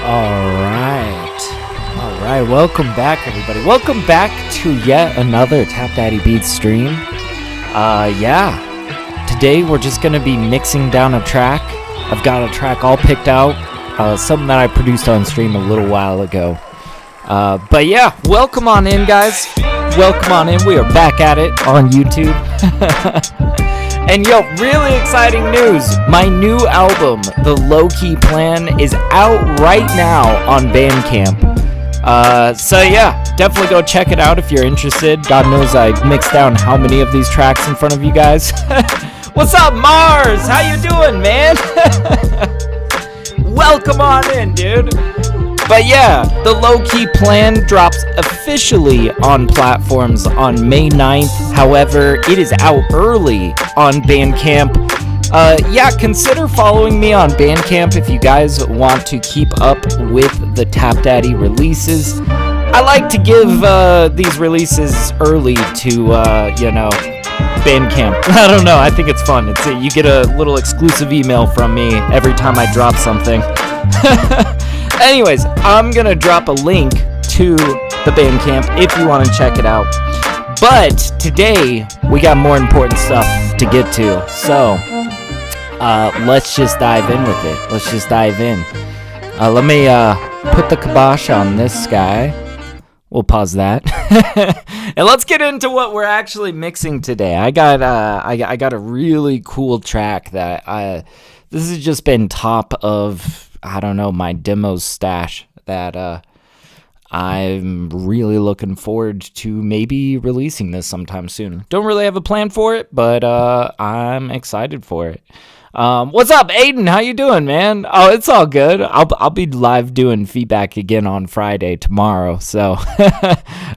All right. Welcome back, everybody. Welcome back to yet another TapDaddyBeats stream. Today we're just going to be mixing down a track. I've got a track all picked out, something that I produced on stream a little while ago. But yeah, welcome on in, guys. Welcome on in. We are back at it on YouTube. And yo, really exciting news. My new album, The Low Key Plan, is out right now on Bandcamp. So yeah, definitely go check it out if you're interested. God knows I mixed down how many of these tracks in front of you guys. What's up, Mars? How you doing, man? Welcome on in, dude. But yeah, The Low Key Plan drops officially on platforms on May 9th. However, it is out early on Bandcamp. Consider following me on Bandcamp if you guys want to keep up with the TapDaddy releases. I like to give these releases early to, Bandcamp. I don't know, I think it's fun. You get a little exclusive email from me every time I drop something. Anyways, I'm gonna drop a link to the Bandcamp if you want to check it out. But today, we got more important stuff to get to. So, let's just dive in with it. Let's just dive in. Let me put the kibosh on this guy. We'll pause that. And let's get into what we're actually mixing today. I got a really cool track that this has just been top of, I don't know, my demos stash that I'm really looking forward to maybe releasing this sometime soon. Don't really have a plan for it, but I'm excited for it. What's up, Aiden? How you doing, man? Oh, it's all good. I'll be live doing feedback again on Friday tomorrow, so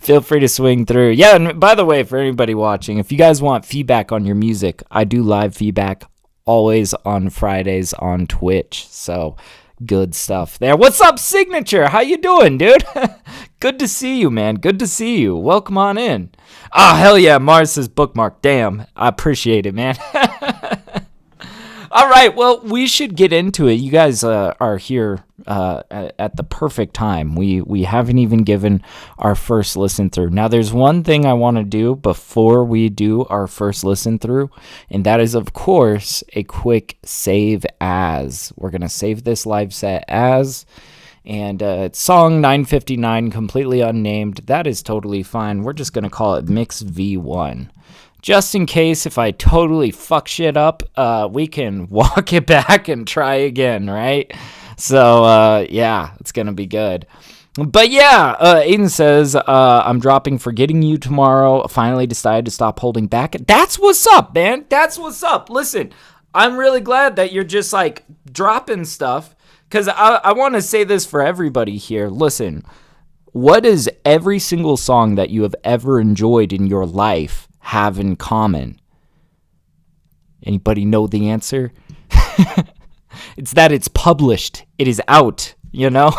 feel free to swing through. Yeah, and by the way, for anybody watching, if you guys want feedback on your music, I do live feedback always on Fridays on Twitch, so good stuff there. What's up, Signature? How you doing, dude? Good to see you, man. Good to see you. Welcome on in. Oh, hell yeah. Mars says bookmark. Damn. I appreciate it, man. All right. Well, we should get into it. You guys are here at the perfect time. We haven't even given our first listen through. Now, there's one thing I want to do before we do our first listen through, and that is, of course, a quick save as. We're going to save this live set as, and it's song 959, completely unnamed. That is totally fine. We're just going to call it Mix V1. Just in case if I totally fuck shit up, we can walk it back and try again, right? So, it's going to be good. But yeah, Aiden says, I'm dropping Forgetting You tomorrow. Finally decided to stop holding back. That's what's up, man. That's what's up. Listen, I'm really glad that you're just like dropping stuff, because I want to say this for everybody here. Listen, what does every single song that you have ever enjoyed in your life have in common? Anybody know the answer? It's that it's published. It is out, you know?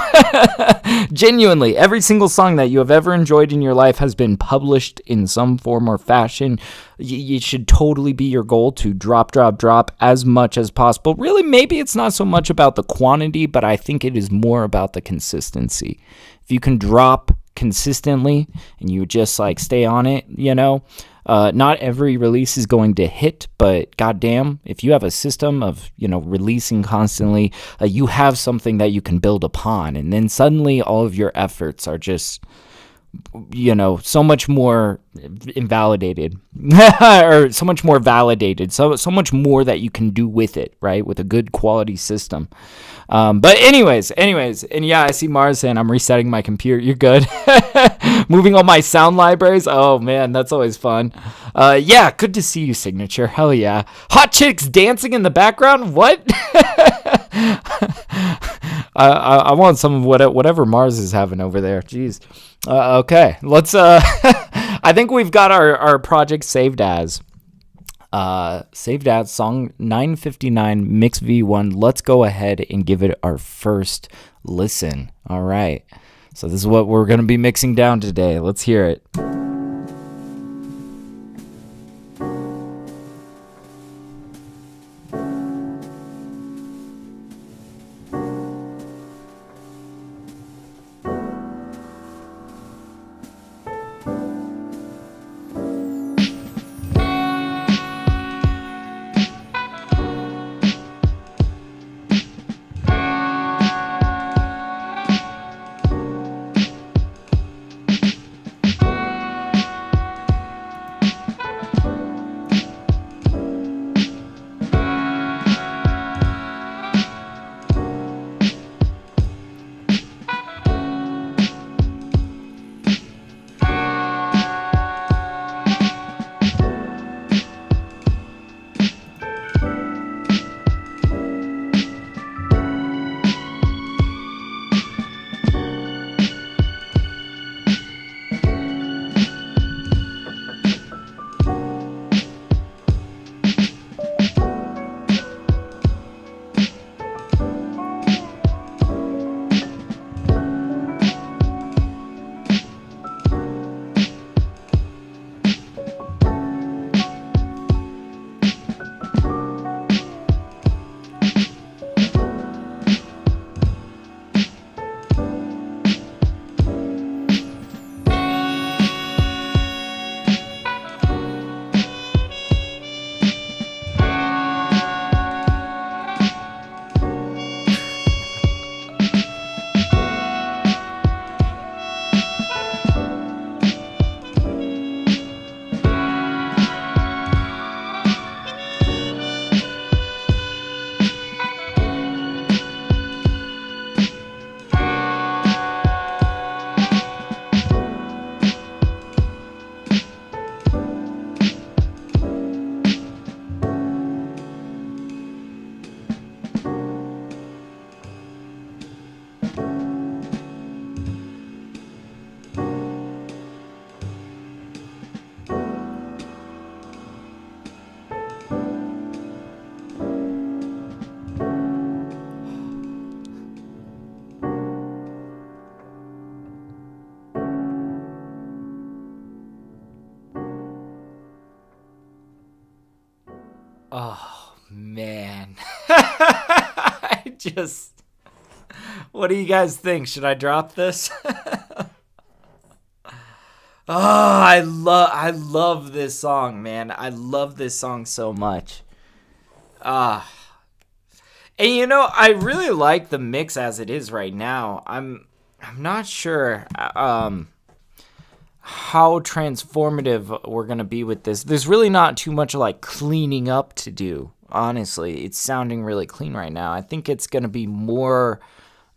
Genuinely, every single song that you have ever enjoyed in your life has been published in some form or fashion. It should totally be your goal to drop as much as possible. Really, maybe it's not so much about the quantity, but I think it is more about the consistency. If you can drop consistently and you just like stay on it, you know, not every release is going to hit, but goddamn, if you have a system of, you know, releasing constantly, you have something that you can build upon, and then suddenly all of your efforts are just, you know, so much more invalidated or so much more validated, so much more that you can do with it, right, with a good quality system. But anyways, and yeah, I see Mars saying I'm resetting my computer. You're good. Moving all my sound libraries. Oh man, that's always fun. Yeah, good to see you, Signature. Hell yeah. Hot chicks dancing in the background. What? I want some of whatever Mars is having over there. Jeez. Okay, let's. I think we've got our project saved as. Song 959 Mix V1. Let's go ahead and give it our first listen. All right. So this is what we're going to be mixing down today. Let's hear it. Oh, man. I just... What do you guys think? Should I drop this? Oh, I love this song, man. I love this song so much. Ah. And you know, I really like the mix as it is right now. I'm not sure how transformative we're going to be with this. There's really not too much like cleaning up to do. Honestly, it's sounding really clean right now. I think it's going to be more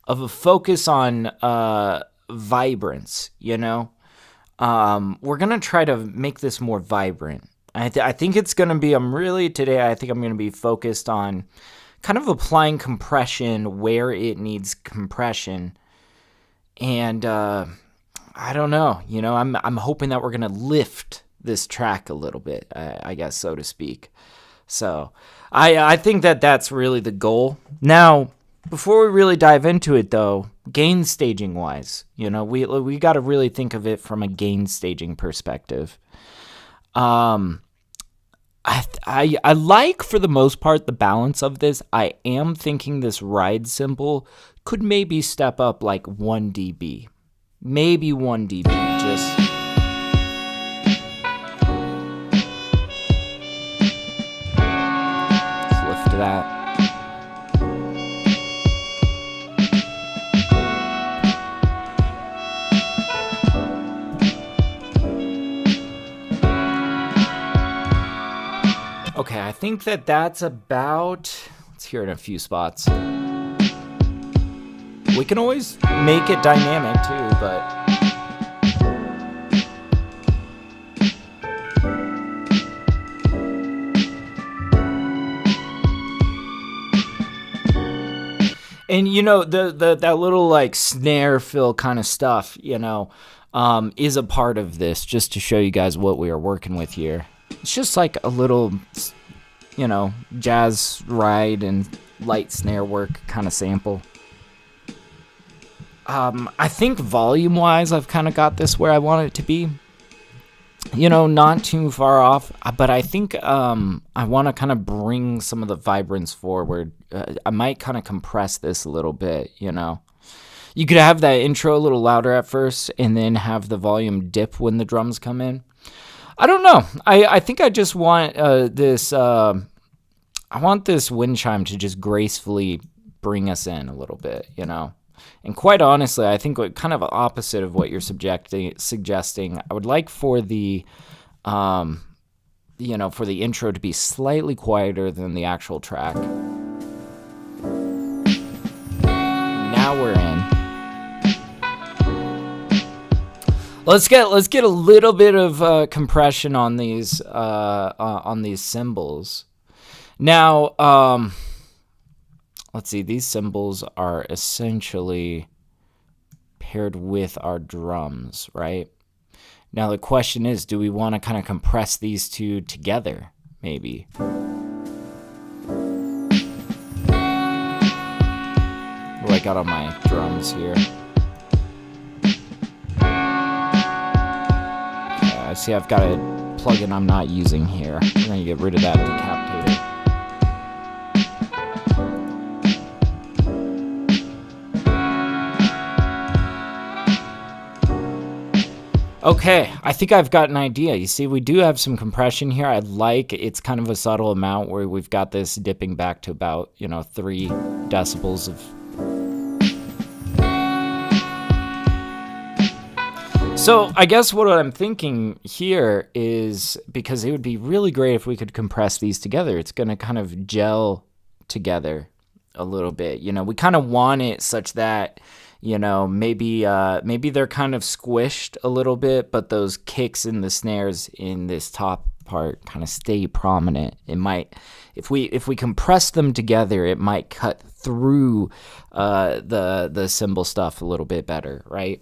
of a focus on vibrance, you know? We're going to try to make this more vibrant. I think it's going to be, I think I'm going to be focused on kind of applying compression where it needs compression. And, I don't know, you know, I'm hoping that we're going to lift this track a little bit, I guess, so to speak. So I think that that's really the goal. Now, before we really dive into it, though, gain staging wise, you know, we got to really think of it from a gain staging perspective. I like, for the most part, the balance of this. I am thinking this ride cymbal could maybe step up like 1 dB. Maybe 1 dB, just... Let's lift that. Okay, I think that that's about... Let's hear it in a few spots. We can always make it dynamic too, but... And you know, that little like snare fill kind of stuff, you know, is a part of this, just to show you guys what we are working with here. It's just like a little, you know, jazz ride and light snare work kind of sample. I think volume-wise, I've kind of got this where I want it to be. You know, not too far off, but I think I want to kind of bring some of the vibrance forward. I might kind of compress this a little bit, you know. You could have that intro a little louder at first and then have the volume dip when the drums come in. I don't know. I think I just want this wind chime to just gracefully bring us in a little bit, you know. And quite honestly, I think kind of opposite of what you're suggesting. I would like for the, you know, for the intro to be slightly quieter than the actual track. Now we're in. Let's get a little bit of compression on these cymbals. Now, let's see. These cymbals are essentially paired with our drums, right? Now the question is, do we want to kind of compress these two together? Maybe. What do I got on my drums here? I see I've got a plugin I'm not using here. We're going to get rid of that decapitator. Okay, I think I've got an idea. You see, we do have some compression here. I like it's kind of a subtle amount where we've got this dipping back to about, 3 decibels of... So I guess what I'm thinking here is, because it would be really great if we could compress these together. It's going to kind of gel together a little bit. We kind of want it such that, maybe they're kind of squished a little bit, but those kicks and the snares in this top part kind of stay prominent. It might, if we compress them together, it might cut through the cymbal stuff a little bit better, right?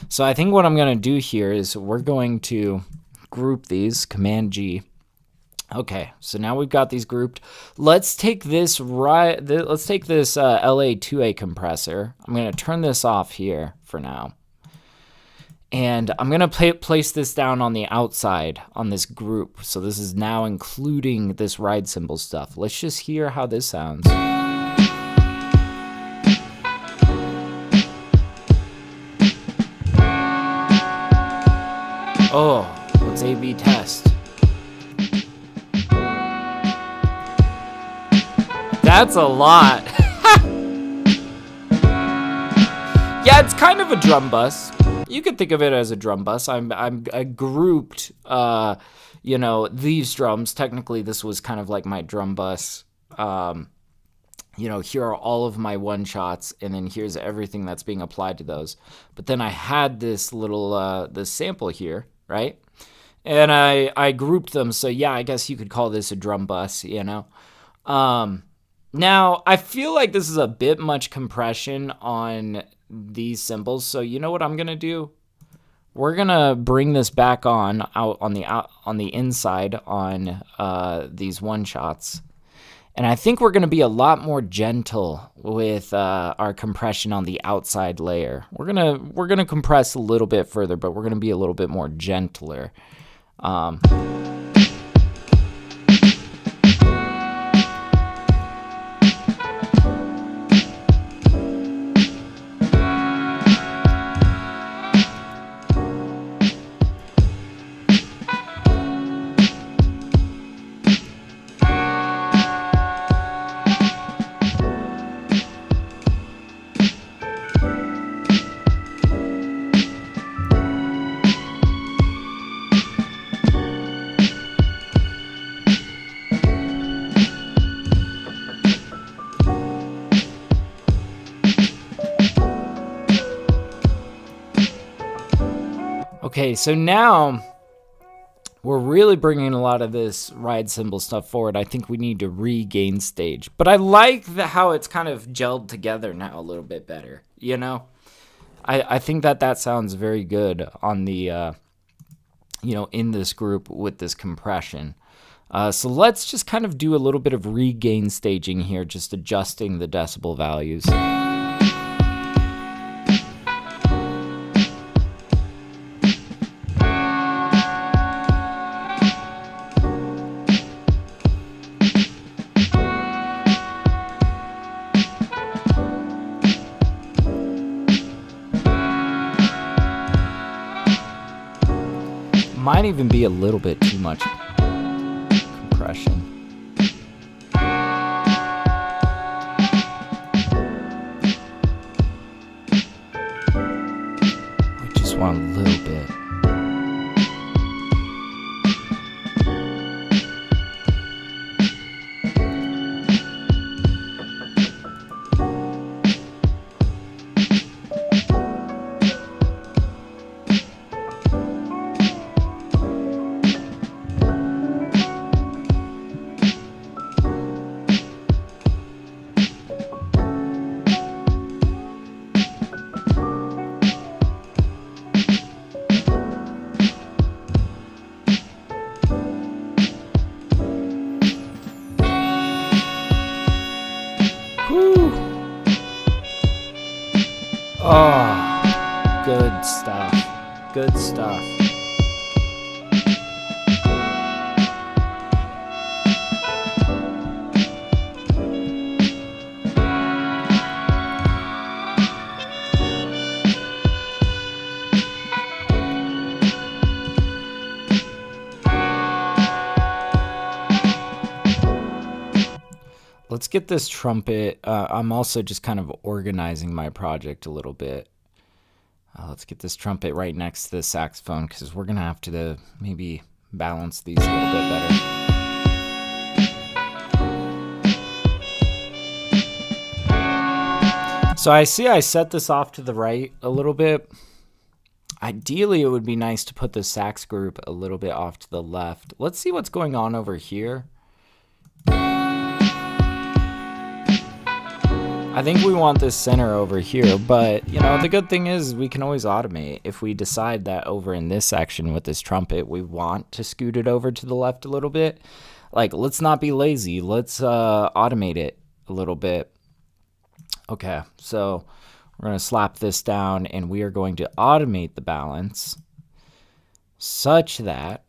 So I think what I'm going to do here is we're going to group these, Command G. Okay, so now we've got these grouped. Let's take this LA2A compressor. I'm going to turn this off here for now. And I'm going to place this down on the outside on this group. So this is now including this ride cymbal stuff. Let's just hear how this sounds. Oh, let's A/B test. That's a lot. Yeah, it's kind of a drum bus. You could think of it as a drum bus. I grouped, you know, these drums. Technically, this was kind of like my drum bus. You know, here are all of my one shots, and then here's everything that's being applied to those. But then I had this little this sample here, right? And I grouped them. So yeah, I guess you could call this a drum bus. You know. Now I feel like this is a bit much compression on these cymbals, so you know what I'm gonna do? We're gonna bring this back on on the inside on these one shots, and I think we're gonna be a lot more gentle with our compression on the outside layer. We're gonna compress a little bit further, but we're gonna be a little bit more gentler. Okay, so now we're really bringing a lot of this ride cymbal stuff forward. I think we need to regain stage. But I like how it's kind of gelled together now a little bit better, you know? I think that sounds very good on the, you know, in this group with this compression. So let's just kind of do a little bit of regain staging here, just adjusting the decibel values. Might even be a little bit too much compression. We just want a little bit. Whew. Oh, good stuff. Good stuff. Let's get this trumpet. I'm also just kind of organizing my project a little bit. Let's get this trumpet right next to the saxophone because we're going to have to maybe balance these a little bit better. So I see I set this off to the right a little bit. Ideally, it would be nice to put the sax group a little bit off to the left. Let's see what's going on over here. I think we want this center over here, but you know, the good thing is we can always automate. If we decide that over in this section with this trumpet, we want to scoot it over to the left a little bit, like let's not be lazy. Let's automate it a little bit. Okay, so We're going to slap this down, and we are going to automate the balance such that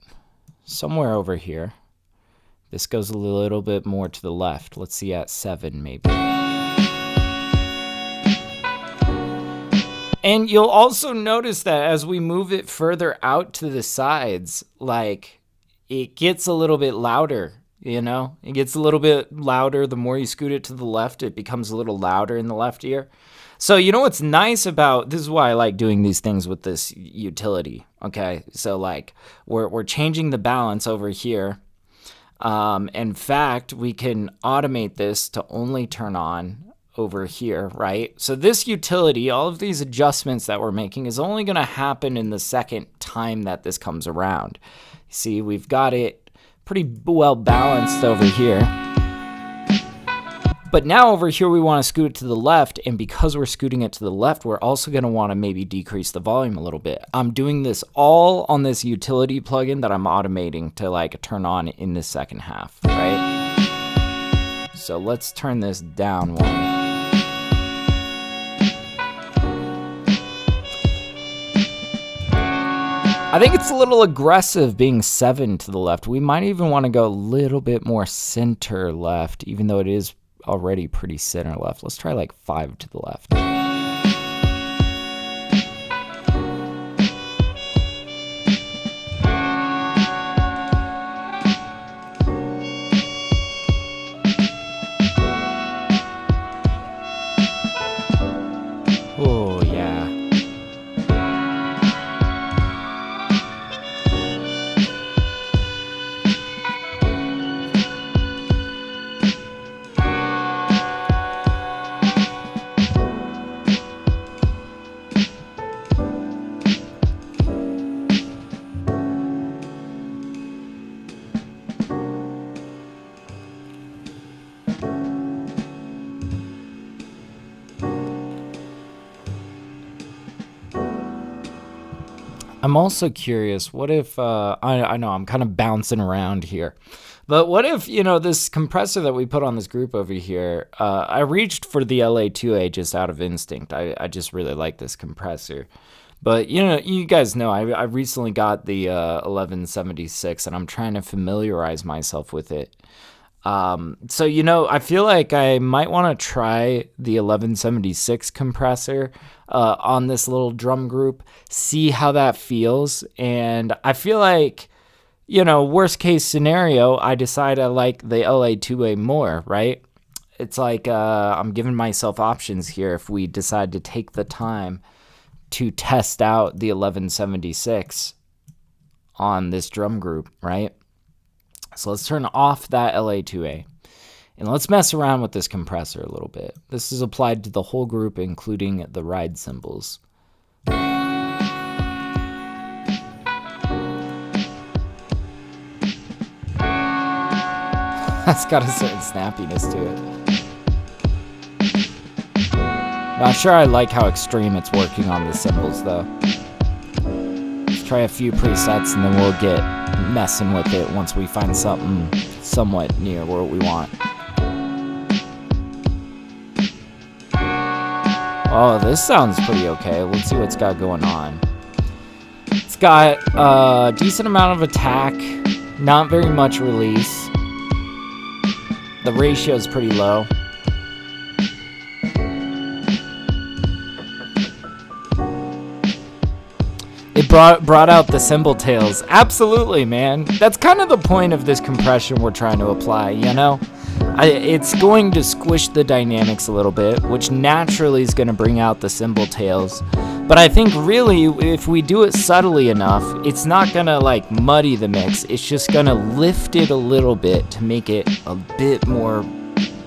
somewhere over here, this goes a little bit more to the left. Let's see, at 7 maybe. And you'll also notice that as we move it further out to the sides, like, it gets a little bit louder, you know? It gets a little bit louder. The more you scoot it to the left, it becomes a little louder in the left ear. So you know what's nice about, this is why I like doing these things with this utility, okay? So like, we're changing the balance over here. In fact, we can automate this to only turn on over here, right? So this utility, all of these adjustments that we're making is only going to happen in the second time that this comes around. See, we've got it pretty well balanced over here. But now over here, we want to scoot it to the left. And because we're scooting it to the left, we're also going to want to maybe decrease the volume a little bit. I'm doing this all on this utility plugin that I'm automating to like turn on in the second half, right? So let's turn this down one. I think it's a little aggressive being 7 to the left. We might even want to go a little bit more center left, even though it is already pretty center left. Let's try like 5 to the left. Oh, yeah. I'm also curious, what if, I know I'm kind of bouncing around here, but what if, you know, this compressor that we put on this group over here, I reached for the LA2A just out of instinct. I just really like this compressor. But, you know, you guys know, I recently got the 1176, and I'm trying to familiarize myself with it. So, you know, I feel like I might want to try the 1176 compressor on this little drum group, see how that feels. And I feel like, you know, worst case scenario, I decide I like the LA2A more, right? It's like I'm giving myself options here if we decide to take the time to test out the 1176 on this drum group, right? So let's turn off that LA2A, and let's mess around with this compressor a little bit. This is applied to the whole group, including the ride cymbals. That's got a certain snappiness to it. Not sure I like how extreme it's working on the cymbals, though. Let's try a few presets, and then we'll get messing with it once we find something somewhat near what we want. Oh, this sounds pretty okay. Let's see what's got going on. It's got a decent amount of attack, not very much release. The ratio is pretty low. It brought out the cymbal tails. Absolutely, man. That's kind of the point of this compression we're trying to apply, you know? It's going to squish the dynamics a little bit, which naturally is going to bring out the cymbal tails. But I think really, if we do it subtly enough, it's not going to like muddy the mix. It's just going to lift it a little bit to make it a bit more,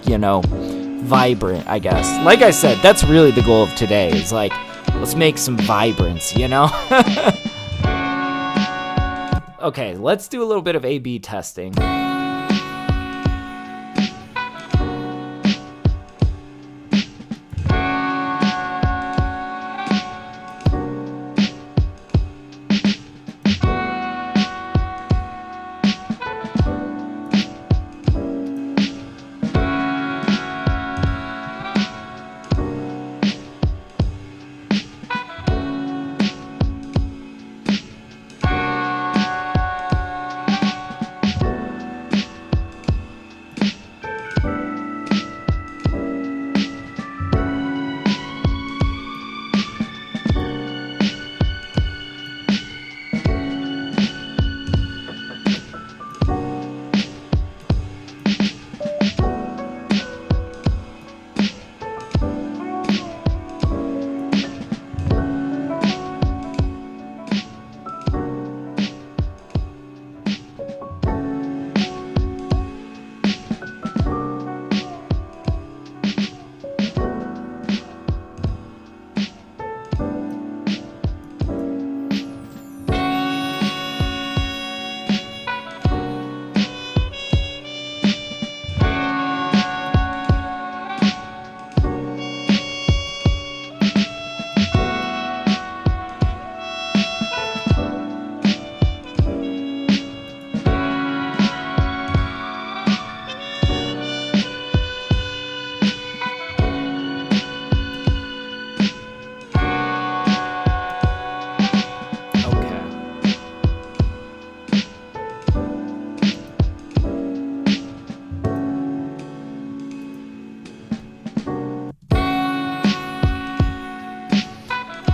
you know, vibrant, I guess. Like I said, that's really the goal of today, is like, let's make some vibrance, you know? Okay, let's do a little bit of A/B testing.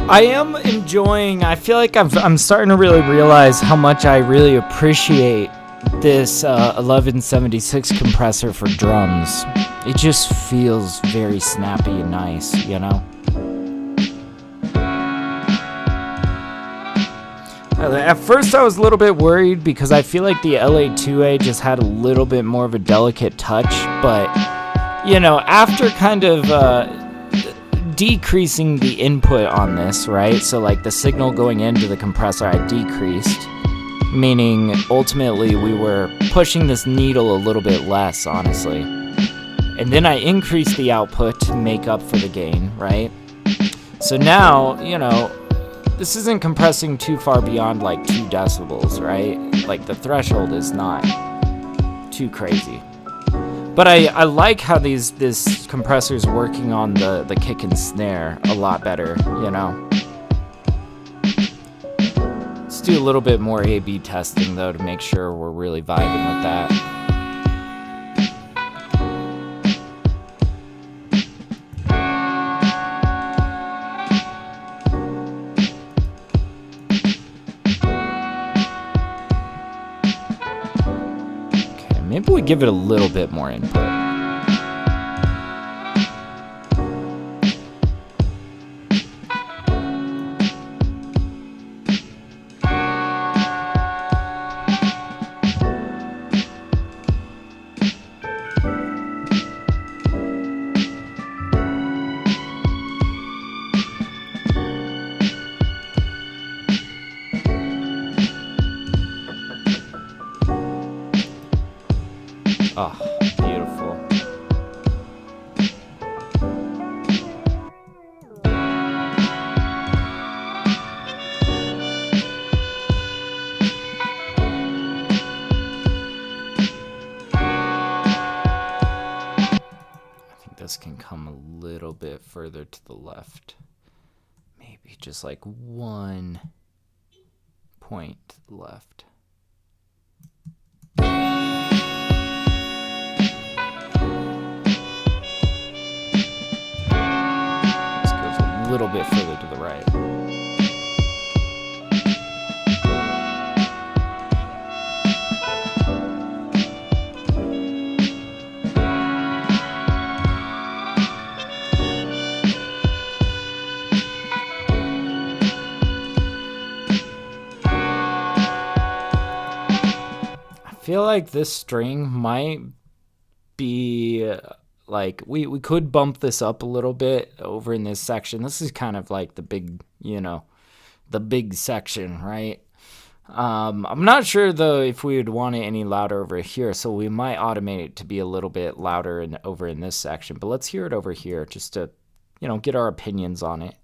I am enjoying, I feel like I'm starting to really realize how much I really appreciate this 1176 compressor for drums. It just feels very snappy and nice, you know? At first I was a little bit worried because I feel like the LA2A just had a little bit more of a delicate touch, but, you know, after kind of decreasing the input on this, right? So like the signal going into the compressor I decreased, meaning ultimately we were pushing this needle a little bit less, honestly. And then I increased the output to make up for the gain, right? So now, you know, this isn't compressing too far beyond like 2 decibels, right? Like the threshold is not too crazy. But I like how this compressor's working on the kick and snare a lot better, you know? Let's do a little bit more A/B testing though to make sure we're really vibing with that. Maybe we give it a little bit more input. Oh, beautiful. I think this can come a little bit further to the left. Maybe just like 1 point to the left. A little bit further to the right. I feel like this string might be like we could bump this up a little bit over in this section. This is kind of like the big, you know, the big section, right? I'm not sure though if we would want it any louder over here, so we might automate it to be a little bit louder over in this section. But let's hear it over here just to, you know, get our opinions on it.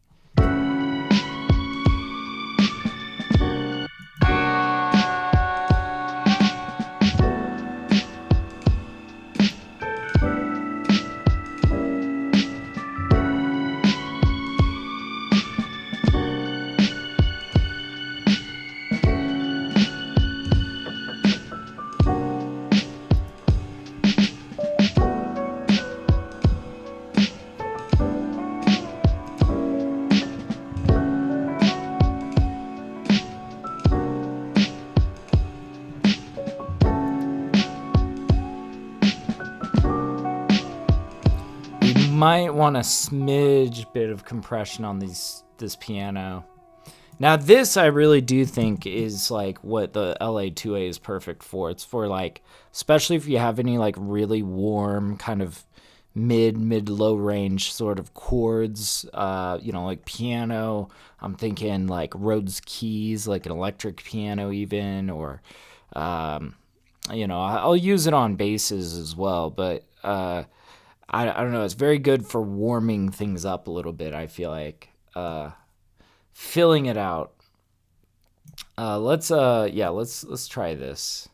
Might want a smidge bit of compression on this piano. Now this I really do think is like what the LA2A is perfect for. It's for like, especially if you have any like really warm kind of mid-low range sort of chords, you know, like piano. I'm thinking like Rhodes keys, like an electric piano even, or you know, I'll use it on basses as well, but I don't know, it's very good for warming things up a little bit, I feel like. Filling it out. Let's try this.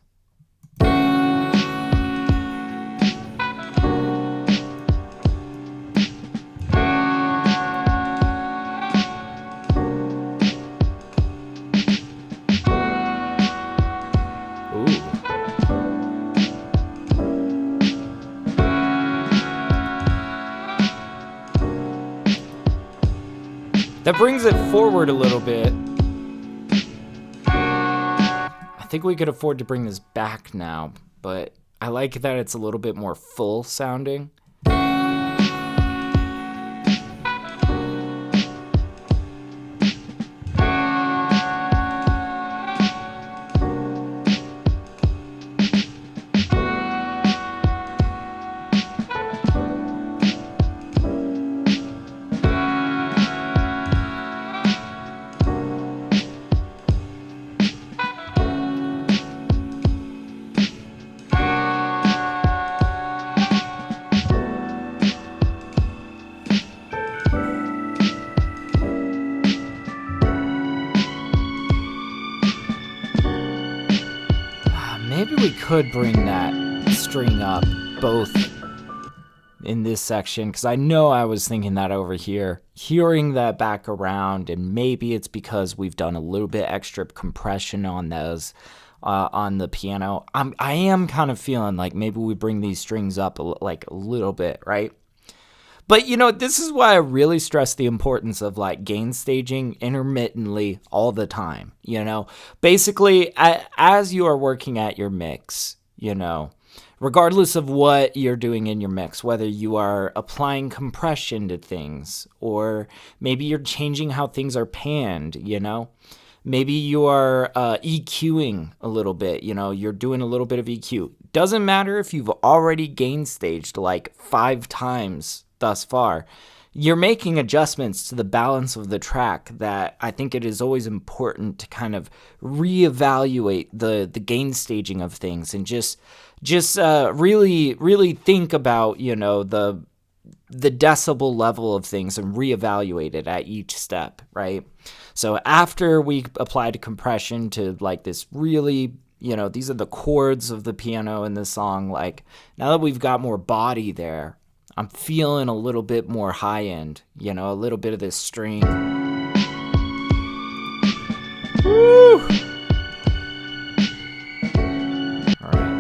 That it brings it forward a little bit. I think we could afford to bring this back now, but I like that it's a little bit more full sounding. Maybe we could bring that string up both in this section, because I know I was thinking that over here, hearing that back around, and maybe it's because we've done a little bit extra compression on those on the piano. I am kind of feeling like maybe we bring these strings up like a little bit, right? But, you know, this is why I really stress the importance of, like, gain staging intermittently all the time, you know? Basically, as you are working at your mix, you know, regardless of what you're doing in your mix, whether you are applying compression to things, or maybe you're changing how things are panned, you know? Maybe you are EQing a little bit, you know, you're doing a little bit of EQ. Doesn't matter if you've already gain staged like 5 times thus far, you're making adjustments to the balance of the track that I think it is always important to kind of reevaluate the gain staging of things, and just really think about, you know, the decibel level of things and reevaluate it at each step, right? So after we applied compression to like this really, you know, these are the chords of the piano in this song, like now that we've got more body there, I'm feeling a little bit more high end, you know, a little bit of this string. Woo! All right.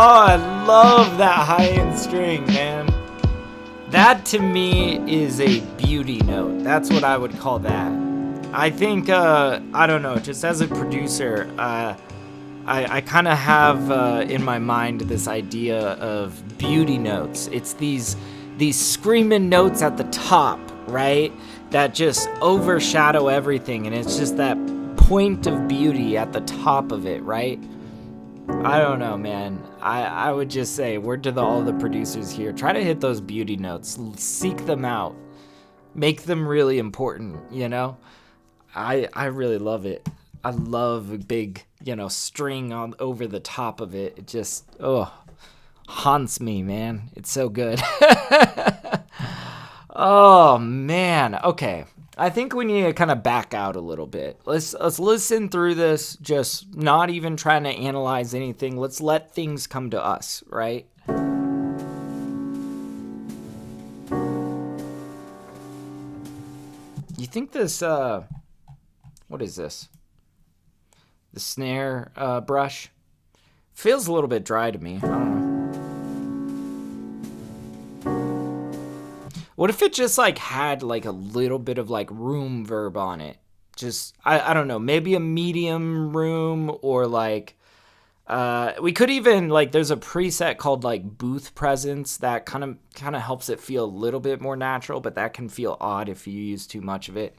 Oh, I love that high-end string, man. That to me is a beauty note. That's what I would call that. I think, I don't know, just as a producer, I kind of have in my mind this idea of beauty notes. It's these screaming notes at the top, right? That just overshadow everything, and it's just that point of beauty at the top of it, right? I don't know, man. I would just say, word to all the producers here, try to hit those beauty notes. Seek them out. Make them really important, you know? I really love it. I love a big, you know, string on over the top of it. It just, haunts me, man. It's so good. Oh, man. Okay. I think we need to kind of back out a little bit. Let's listen through this, just not even trying to analyze anything. Let's let things come to us, right? You think this, what is this? The snare brush? Feels a little bit dry to me. I don't know. What if it just like had like a little bit of like room verb on it? Just, I don't know, maybe a medium room, or like We could even, like, there's a preset called like booth presence that kind of helps it feel a little bit more natural, but that can feel odd if you use too much of it.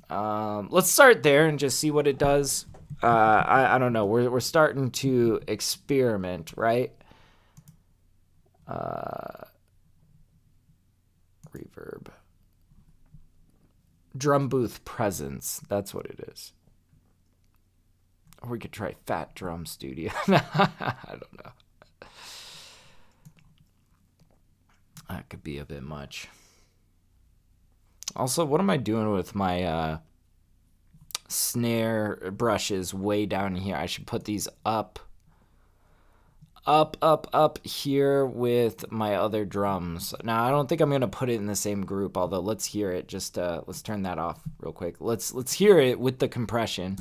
Let's start there and just see what it does. I don't know. We're starting to experiment, right? Reverb. Drum booth presence. That's what it is. Or we could try Fat Drum Studio. I don't know. That could be a bit much. Also, what am I doing with my snare brushes way down here? I should put these up here with my other drums. Now, I don't think I'm going to put it in the same group, although let's hear it. Just let's turn that off real quick. Let's hear it with the compression.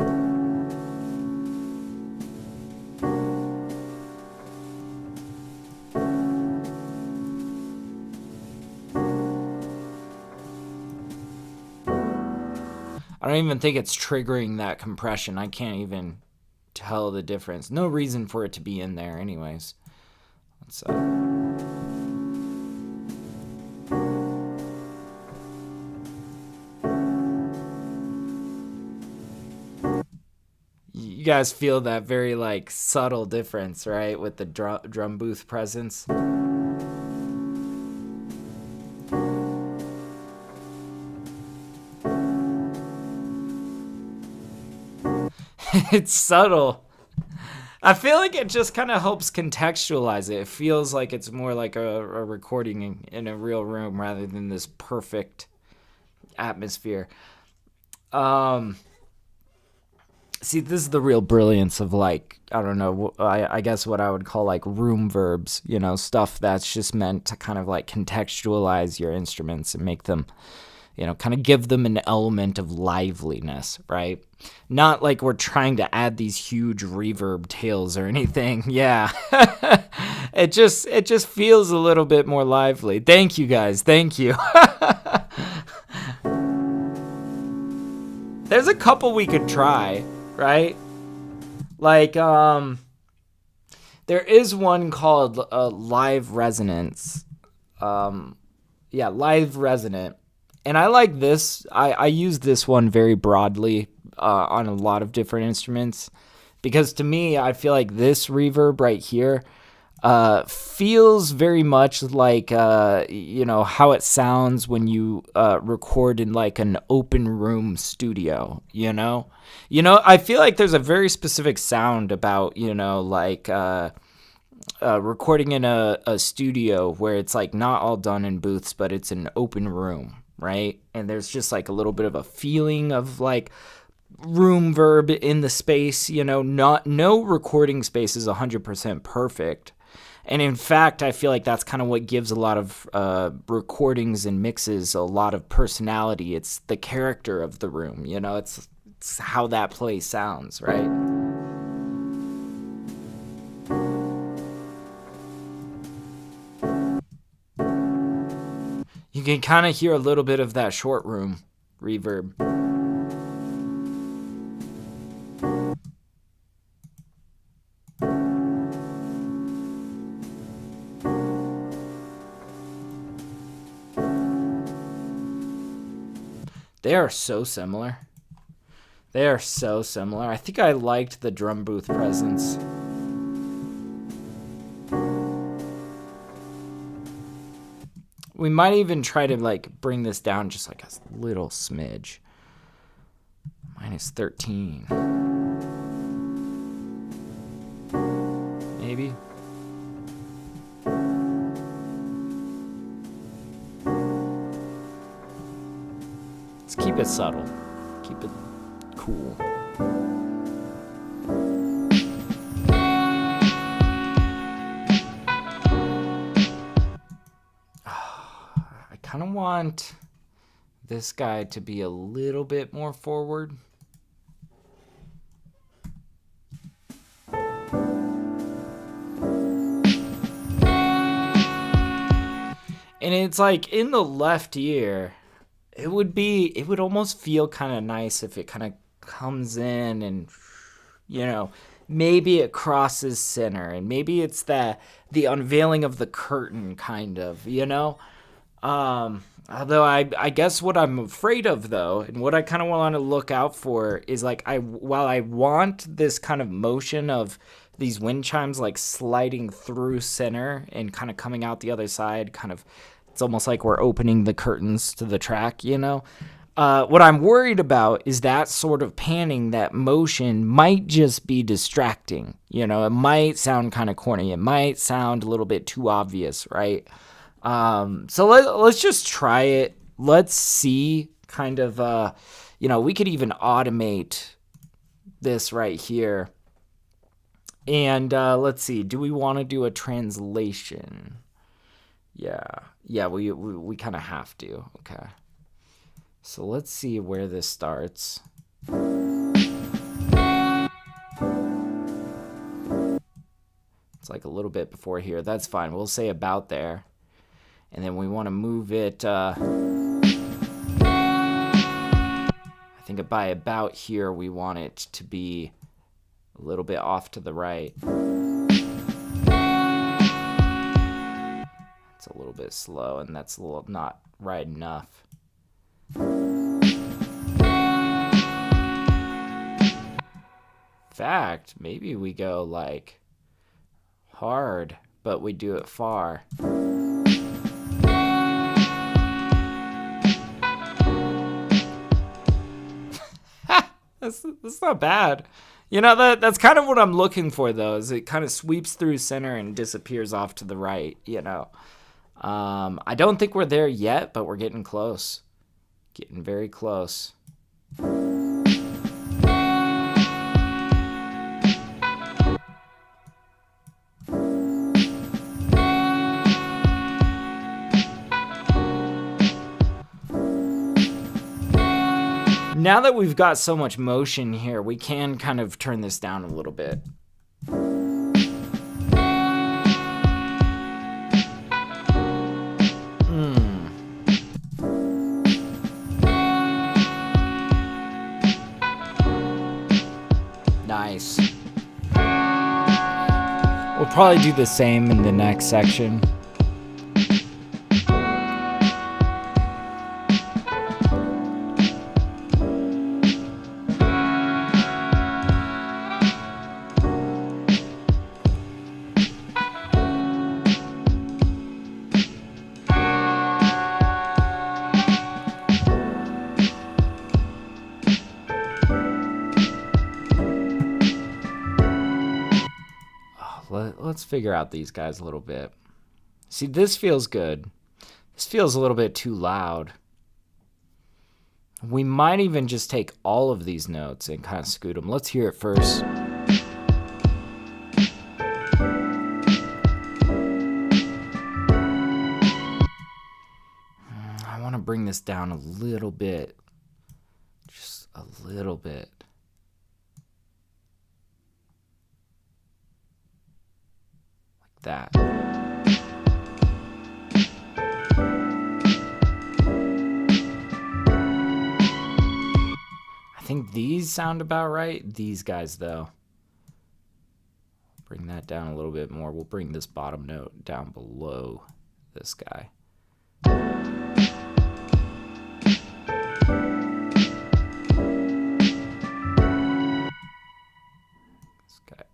I don't even think it's triggering that compression. I can't even tell the difference. No reason for it to be in there anyways. Let's you guys feel that very like subtle difference, right, with the drum booth presence? It's subtle. I feel like it just kind of helps contextualize it. It feels like it's more like a recording in a real room rather than this perfect atmosphere. See, this is the real brilliance of, like, I don't know, I guess what I would call like room verbs, you know, stuff that's just meant to kind of like contextualize your instruments and make them, you know, kind of give them an element of liveliness, right? Not like we're trying to add these huge reverb tails or anything. Yeah. It just feels a little bit more lively. Thank you guys. Thank you. There's a couple we could try, right? Like, there is one called Live Resonance. Yeah, Live Resonant. And I like this. I use this one very broadly on a lot of different instruments because to me, I feel like this reverb right here feels very much like, you know, how it sounds when you record in like an open room studio, you know? I feel like there's a very specific sound about, you know, like recording in a studio where it's like not all done in booths, but it's an open room. Right? And there's just like a little bit of a feeling of like room verb in the space, you know, no recording space is 100% perfect. And in fact, I feel like that's kind of what gives a lot of recordings and mixes a lot of personality. It's the character of the room, you know, it's how that place sounds, right? You can kind of hear a little bit of that short room reverb. They are so similar. They are so similar. I think I liked the drum booth presence. We might even try to like bring this down just like a little smidge. -13. Maybe. Let's keep it subtle. Keep it cool. I kind of want this guy to be a little bit more forward. And it's like in the left ear, it would almost feel kind of nice if it kind of comes in and, you know, maybe it crosses center, and maybe it's the unveiling of the curtain, kind of, you know? Although I guess what I'm afraid of, though, and what I kind of want to look out for is, like, while I want this kind of motion of these wind chimes, like, sliding through center and kind of coming out the other side, kind of, it's almost like we're opening the curtains to the track, you know? What I'm worried about is that sort of panning, that motion might just be distracting. You know, it might sound kind of corny. It might sound a little bit too obvious, right? So let's just try it. Let's see kind of, you know, we could even automate this right here. And let's see, do we want to do a translation? Yeah, we kind of have to. Okay. So let's see where this starts. It's like a little bit before here. That's fine. We'll say about there. And then we want to move it, I think by about here, we want it to be a little bit off to the right. It's a little bit slow, and that's a little not right enough. In fact, maybe we go like hard, but we do it far. That's not bad. You know, that's kind of what I'm looking for, though, is it kind of sweeps through center and disappears off to the right, you know. I don't think we're there yet, but we're getting close. Getting very close. Now that we've got so much motion here, we can kind of turn this down a little bit. Nice. We'll probably do the same in the next section. Let's figure out these guys a little bit. See, this feels good. This feels a little bit too loud. We might even just take all of these notes and kind of scoot them. Let's hear it first. I want to bring this down a little bit. Just a little bit. That. I think these sound about right. These guys, though. Bring that down a little bit more. We'll bring this bottom note down below this guy.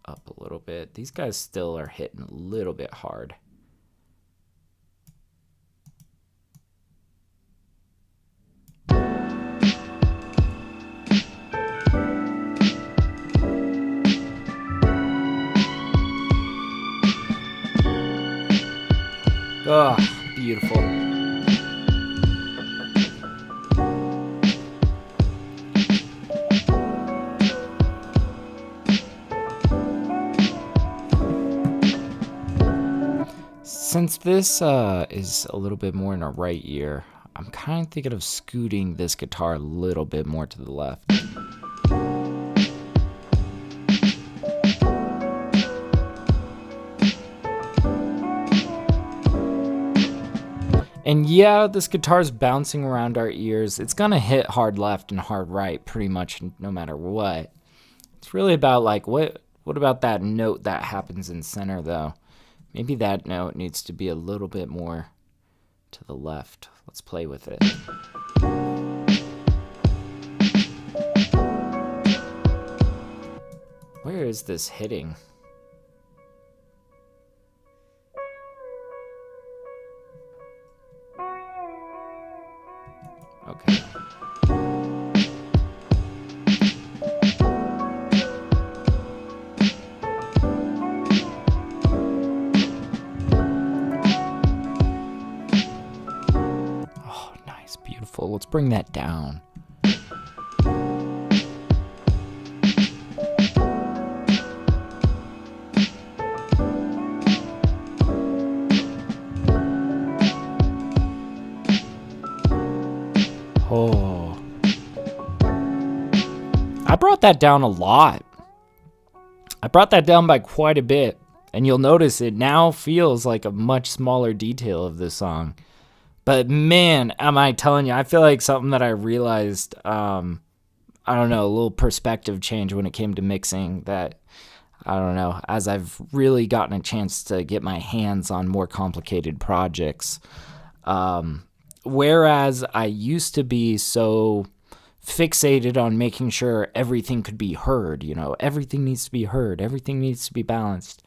Up a little bit. These guys still are hitting a little bit hard. Oh, beautiful. Since this is a little bit more in our right ear, I'm kind of thinking of scooting this guitar a little bit more to the left. And yeah, this guitar's bouncing around our ears. It's gonna hit hard left and hard right pretty much no matter what. It's really about like what What about that note that happens in center, though? Maybe that note needs to be a little bit more to the left. Let's play with it. Where is this hitting? Okay. Oh, nice, beautiful. Let's bring that down. Oh, I brought that down a lot. I brought that down by quite a bit, and you'll notice it now feels like a much smaller detail of this song. But man, am I telling you, I feel like something that I realized, I don't know, a little perspective change when it came to mixing that, I don't know, as I've really gotten a chance to get my hands on more complicated projects. Whereas I used to be so fixated on making sure everything could be heard, everything needs to be heard, everything needs to be balanced.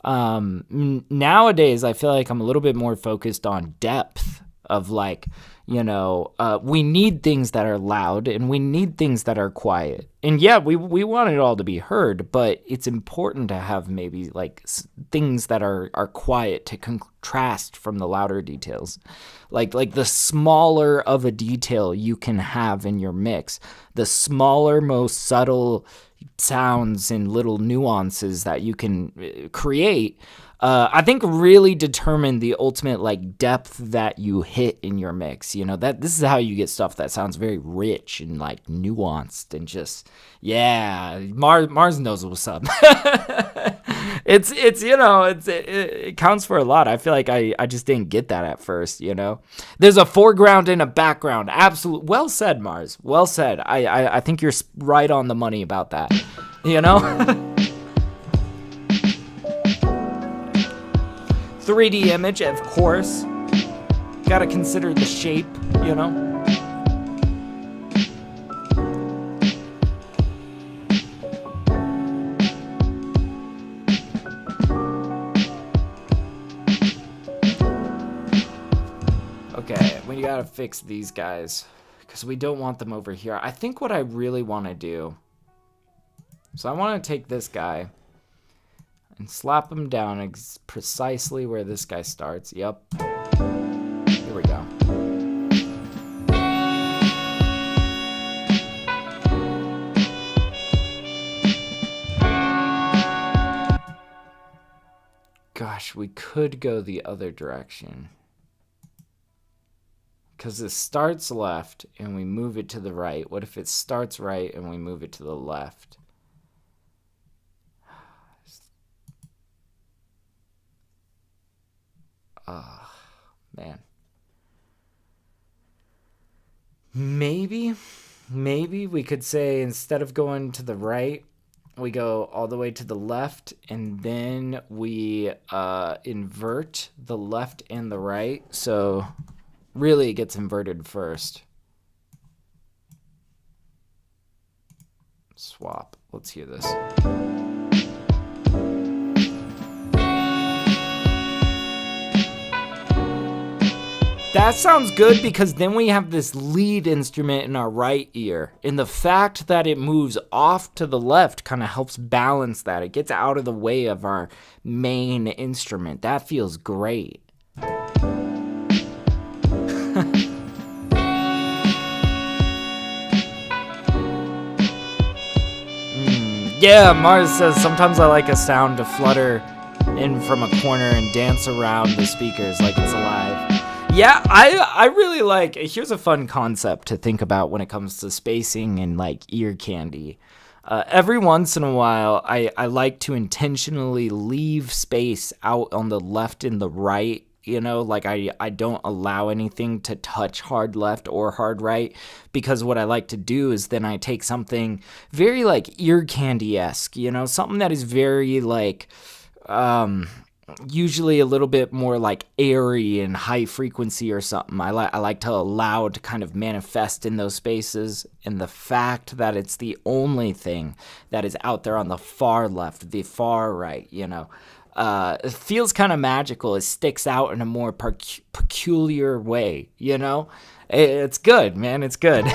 Nowadays, I feel like I'm a little bit more focused on depth of like, we need things that are loud and we need things that are quiet. And yeah, we want it all to be heard, but it's important to have maybe like things that are quiet to contrast from the louder details. Like the smaller of a detail you can have in your mix, the smaller, most subtle sounds and little nuances that you can create, I think really determine the ultimate like depth that you hit in your mix. That this is how you get stuff that sounds very rich and like nuanced and just, yeah, Mars knows what's up. It counts for a lot. I feel like I just didn't get that at first, There's a foreground and a background. Absolutely. Well said, Mars. Well said. I think you're right on the money about that, 3D image, of course. Gotta consider the shape, Okay, we gotta fix these guys because we don't want them over here. I think what I really want to do, so I want to take this guy and slap him down precisely where this guy starts. Yep. Here we go. Gosh, we could go the other direction. Because it starts left and we move it to the right. What if it starts right and we move it to the left? Man. Maybe we could say instead of going to the right, we go all the way to the left, and then we invert the left and the right. So really it gets inverted first. Swap. Let's hear this. That sounds good because then we have this lead instrument in our right ear. And the fact that it moves off to the left kind of helps balance that. It gets out of the way of our main instrument. That feels great. Yeah, Mars says, sometimes I like a sound to flutter in from a corner and dance around the speakers like it's alive. Yeah, I really like, here's a fun concept to think about when it comes to spacing and like ear candy. Every once in a while, I like to intentionally leave space out on the left and the right you know, like I don't allow anything to touch hard left or hard right, because what I like to do is then I take something very like ear candy-esque, you know, something that is very like usually a little bit more like airy and high frequency or something. I like to allow to kind of manifest in those spaces, and the fact that it's the only thing that is out there on the far left, the far right, you know, it feels kind of magical. It sticks out in a more peculiar way, you know? It's good, man. It's good.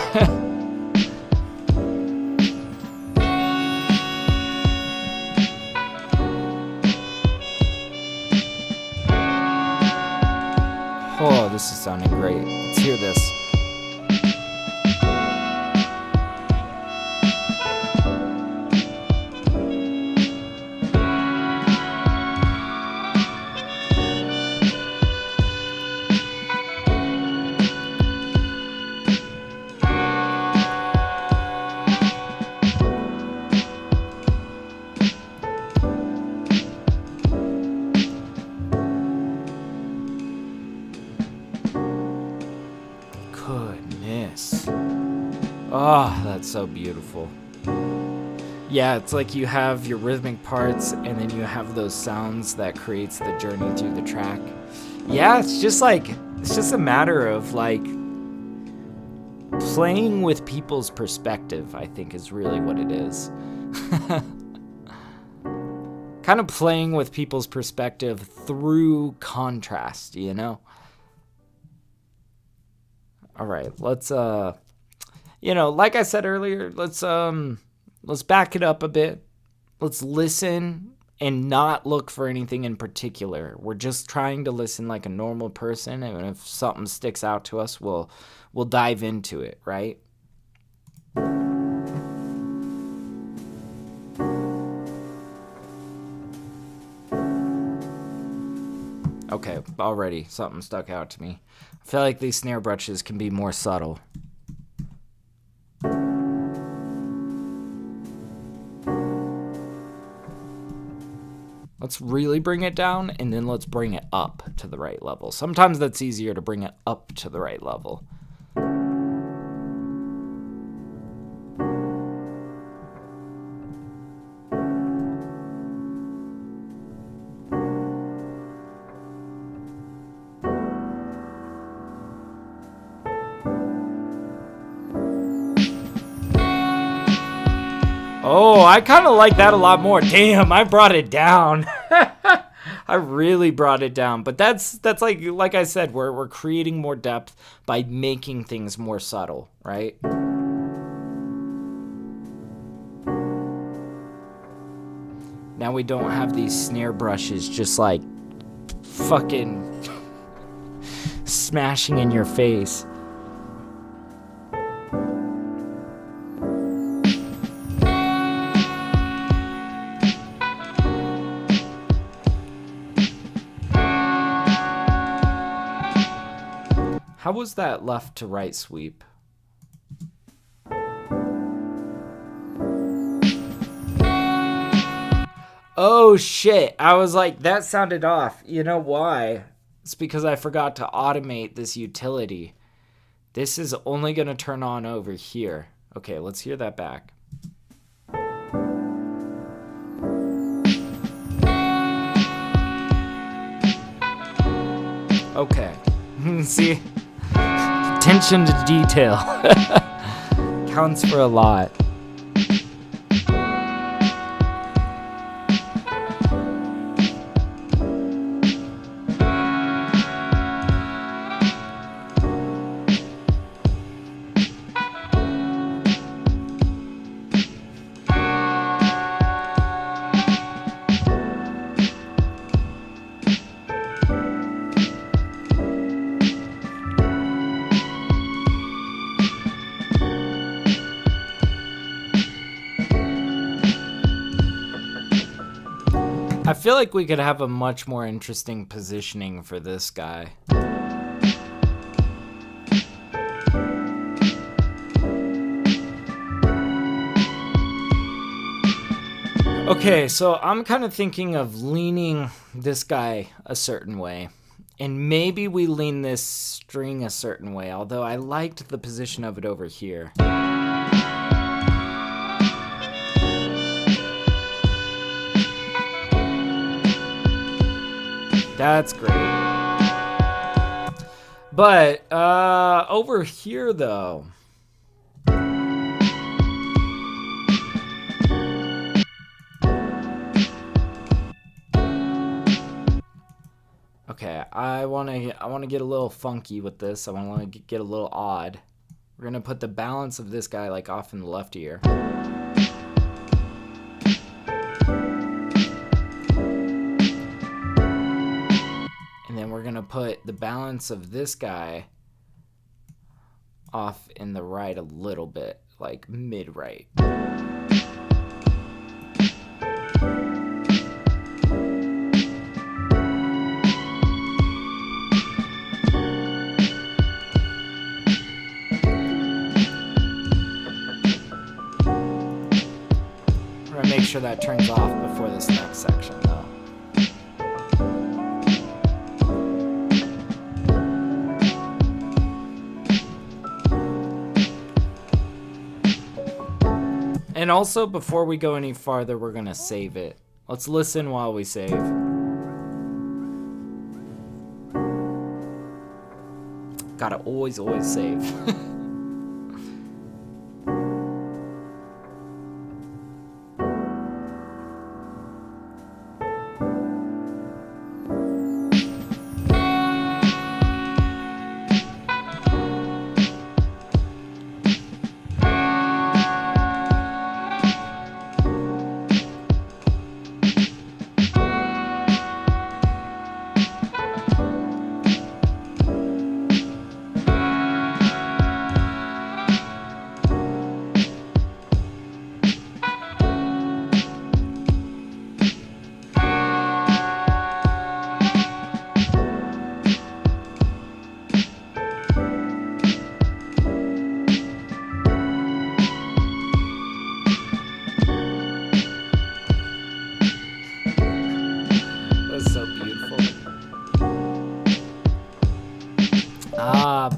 Oh, this is sounding great. Let's hear this. Goodness. Oh, that's so beautiful. Yeah, it's like you have your rhythmic parts and then you have those sounds that creates the journey through the track. Yeah, it's just a matter of like playing with people's perspective, I think is really what it is. Kind of playing with people's perspective through contrast, you know? All right, let's you know, like I said earlier, let's back it up a bit. Let's listen and not look for anything in particular. We're just trying to listen like a normal person, and if something sticks out to us, we'll dive into it, right? Okay, already something stuck out to me. I feel like these snare brushes can be more subtle. Let's really bring it down, and then let's bring it up to the right level. Sometimes that's easier to bring it up to the right level. Oh, I kind of like that a lot more. Damn, I brought it down. I really brought it down. But that's like I said, we're creating more depth by making things more subtle, right? Now we don't have these snare brushes just like fucking smashing in your face. How was that left to right sweep? Oh shit, I was like, that sounded off. You know why? It's because I forgot to automate this utility. This is only gonna turn on over here. Okay, let's hear that back. Okay, see? Attention to detail counts for a lot. I feel like we could have a much more interesting positioning for this guy. Okay, so I'm kind of thinking of leaning this guy a certain way. And maybe we lean this string a certain way, although I liked the position of it over here. That's great. But over here, though. Okay, I want to get a little funky with this. I want to get a little odd. We're going to put the balance of this guy like off in the left ear. And then we're going to put the balance of this guy off in the right a little bit, like mid-right. Make sure that turns off before this next section, though. And also, before we go any farther, we're gonna save it. Let's listen while we save. Gotta always save.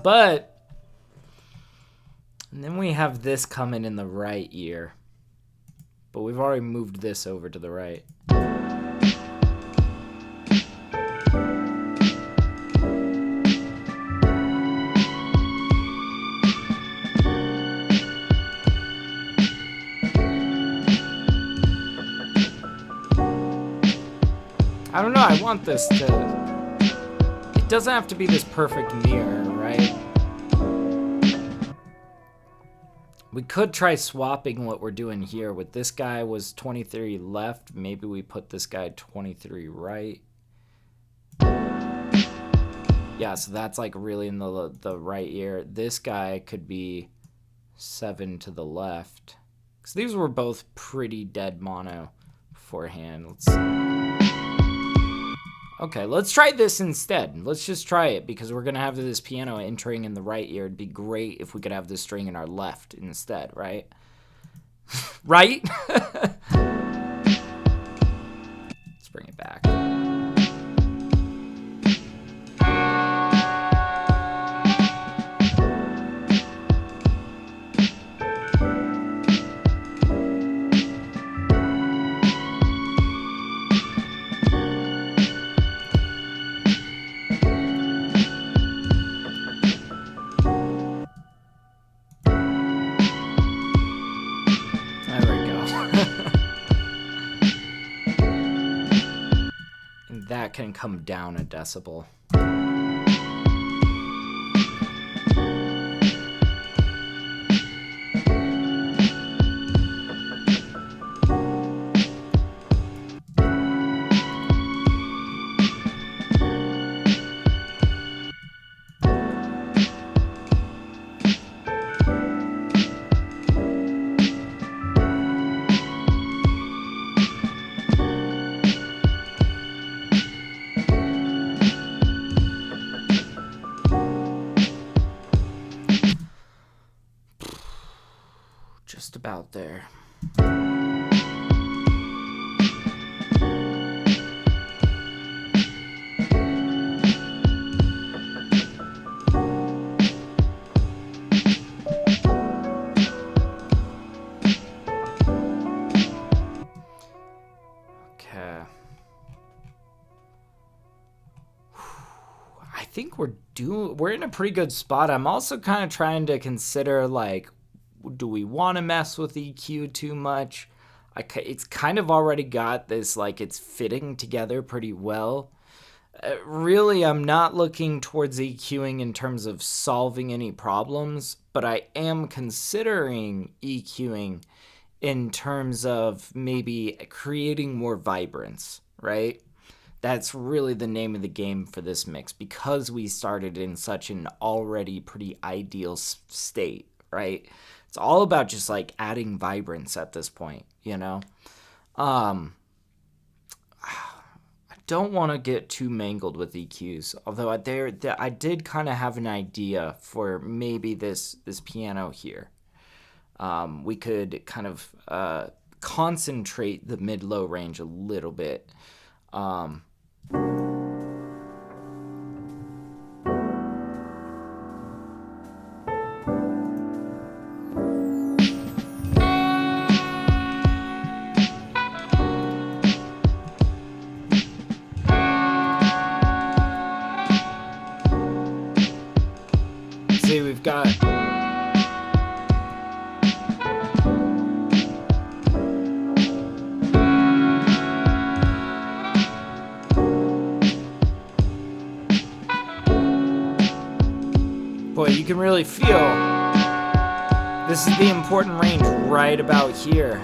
But and then we have this coming in the right ear, but we've already moved this over to the right. I don't know, I want this to, it doesn't have to be this perfect mirror, right? We could try swapping what we're doing here. With this guy was 23 left, maybe we put this guy 23 right. Yeah, so that's like really in the right ear. This guy could be 7 to the left. Because these were both pretty dead mono beforehand. Okay, let's try this instead. Let's just try it because we're going to have this piano entering in the right ear. It'd be great if we could have this string in our left instead, right? Right? Let's bring it back. That can come down a decibel. Just about there. we're in a pretty good spot. I'm also kind of trying to consider, like, do we want to mess with EQ too much? It's kind of already got this, like, it's fitting together pretty well. Really, I'm not looking towards EQing in terms of solving any problems, but I am considering EQing in terms of maybe creating more vibrance, right? That's really the name of the game for this mix, because we started in such an already pretty ideal state, right? It's all about just like adding vibrance at this point, you know? I don't want to get too mangled with EQs, although I did kind of have an idea for maybe this piano here. We could kind of concentrate the mid-low range a little bit. See, we've got... Boy, you can really feel this is the important range right about here.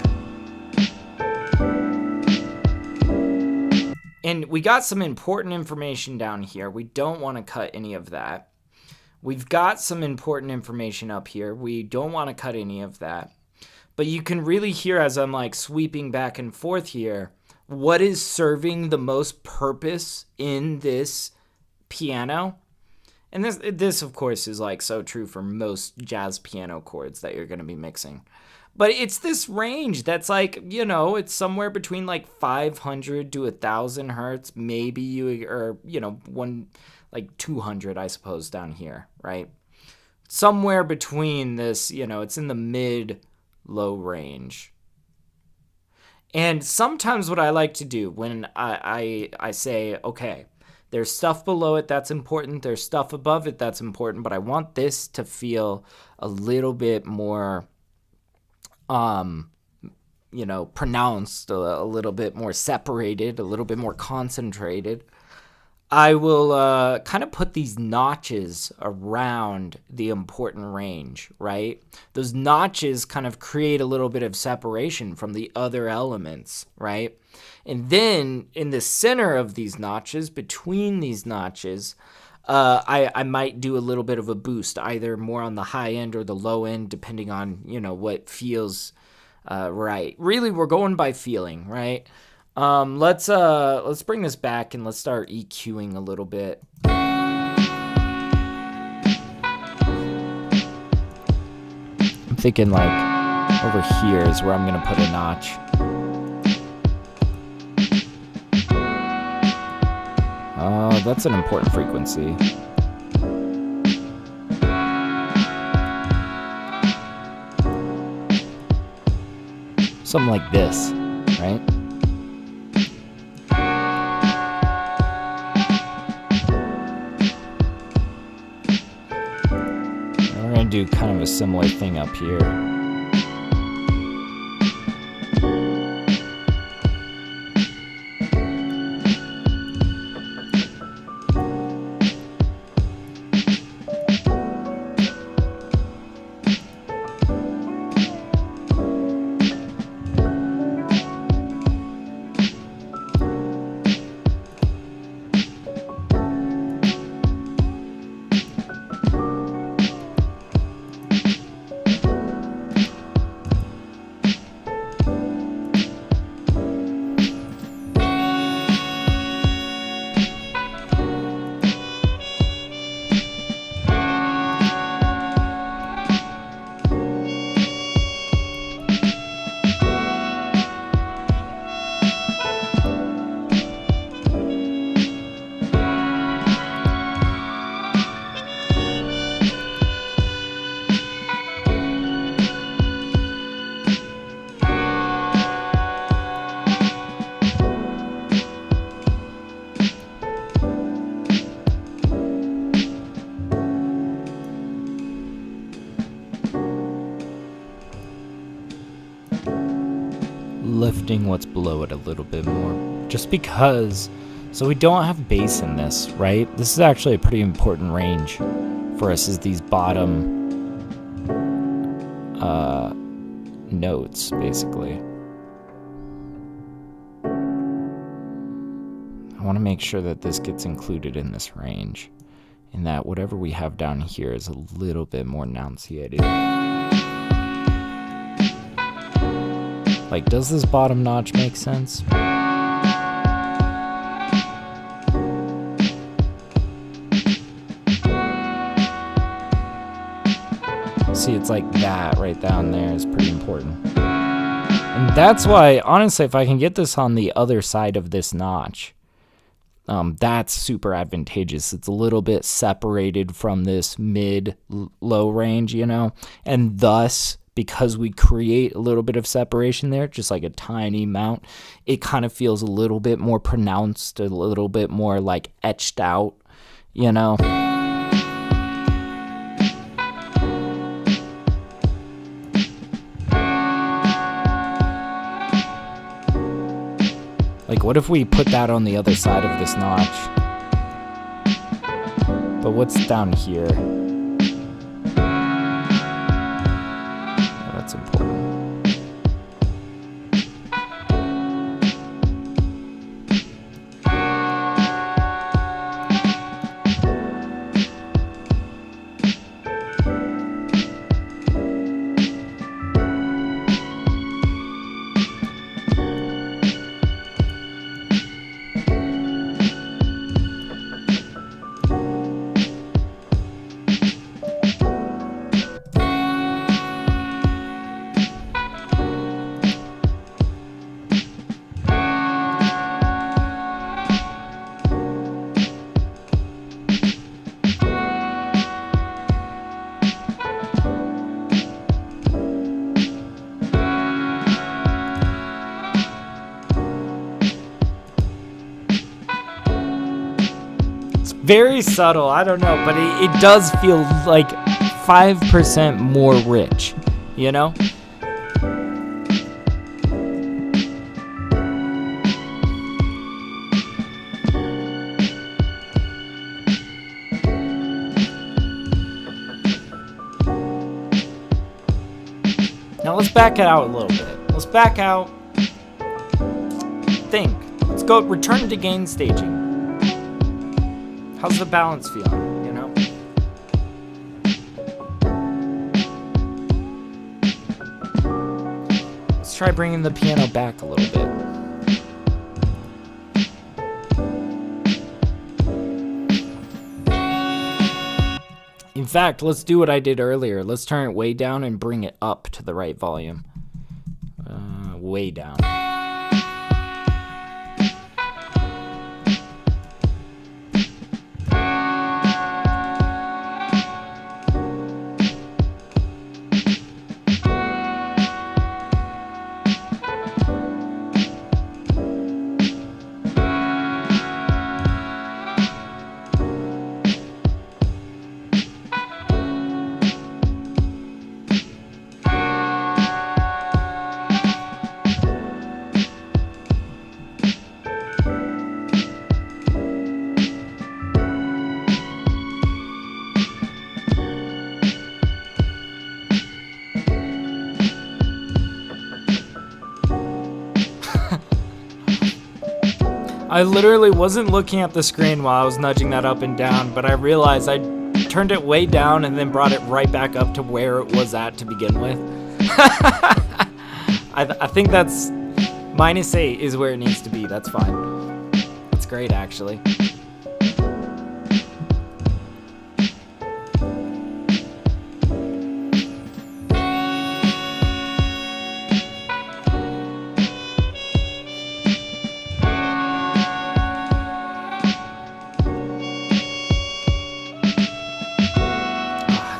And we got some important information down here. We don't want to cut any of that. We've got some important information up here. We don't want to cut any of that. But you can really hear, as I'm like sweeping back and forth here, what is serving the most purpose in this piano. And this of course is like so true for most jazz piano chords that you're going to be mixing. But it's this range that's like, you know, it's somewhere between like 500 to 1,000 hertz. Maybe like 200, I suppose, down here, right? Somewhere between this, you know, it's in the mid-low range. And sometimes what I like to do when I say, okay, there's stuff below it that's important, there's stuff above it that's important, but I want this to feel a little bit more, pronounced, a little bit more separated, a little bit more concentrated. I will kind of put these notches around the important range, right? Those notches kind of create a little bit of separation from the other elements, right? And then in the center of these notches, between these notches, I might do a little bit of a boost, either more on the high end or the low end, depending on, you know, what feels right. Really, we're going by feeling, right? Let's bring this back and let's start EQing a little bit. I'm thinking like over here is where I'm gonna put a notch. Oh, that's an important frequency. Something like this, right? Do kind of a similar thing up here. lifting what's below it a little bit more. Just because, so we don't have bass in this, right? This is actually a pretty important range for us, is these bottom notes, basically. I want to make sure that this gets included in this range, and that whatever we have down here is a little bit more enunciated. Like, does this bottom notch make sense? See, it's like that right down there is pretty important. And that's why, honestly, if I can get this on the other side of this notch, that's super advantageous. It's a little bit separated from this mid-low range, you know? And thus, because we create a little bit of separation there, just like a tiny amount, it kind of feels a little bit more pronounced, a little bit more like etched out, you know? Like, what if we put that on the other side of this notch? But what's down here? Oh, that's important. Very subtle, I don't know, but it does feel like 5% more rich, you know? Now let's back it out a little bit. Let's back out. Think. Let's go return to gain staging. How's the balance feel, you know? Let's try bringing the piano back a little bit. In fact, let's do what I did earlier. Let's turn it way down and bring it up to the right volume. Way down. I literally wasn't looking at the screen while I was nudging that up and down, but I realized I turned it way down and then brought it right back up to where it was at to begin with. I think that's -8 is where it needs to be. That's fine. That's great, actually.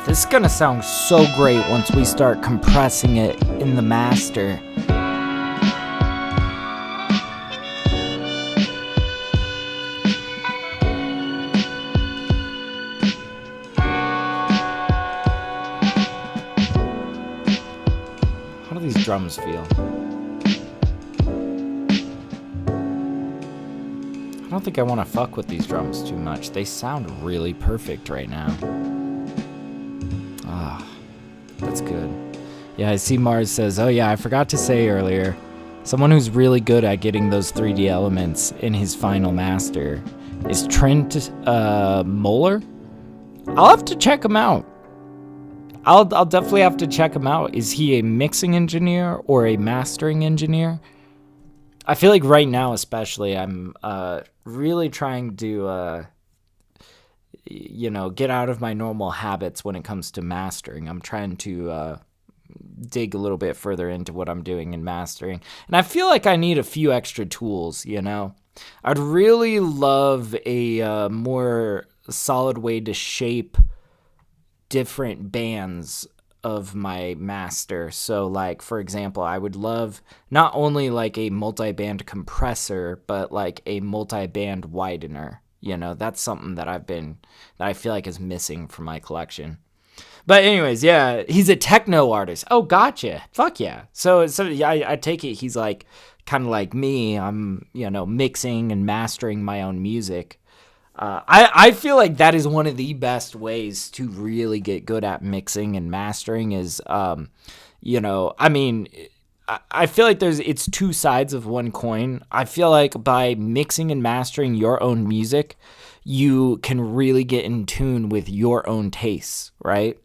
This is gonna sound so great once we start compressing it in the master. How do these drums feel? I don't think I want to fuck with these drums too much. They sound really perfect right now. Ah, that's good. Yeah, I see Mars says, oh yeah, I forgot to say earlier, someone who's really good at getting those 3D elements in his final master is Trent Moeller. I'll have to check him out. I'll definitely have to check him out. Is he a mixing engineer or a mastering engineer? I feel like right now especially I'm really trying to get out of my normal habits when it comes to mastering. I'm trying to dig a little bit further into what I'm doing in mastering. And I feel like I need a few extra tools, I'd really love a more solid way to shape different bands of my master. So like, for example, I would love not only like a multi-band compressor, but like a multi-band widener. That's something that I feel like is missing from my collection. But anyways, yeah, he's a techno artist. Oh, gotcha. Fuck yeah. So yeah, I take it he's like kind of like me. I'm, mixing and mastering my own music. I feel like that is one of the best ways to really get good at mixing and mastering is, I feel like it's two sides of one coin. I feel like by mixing and mastering your own music, you can really get in tune with your own tastes, right?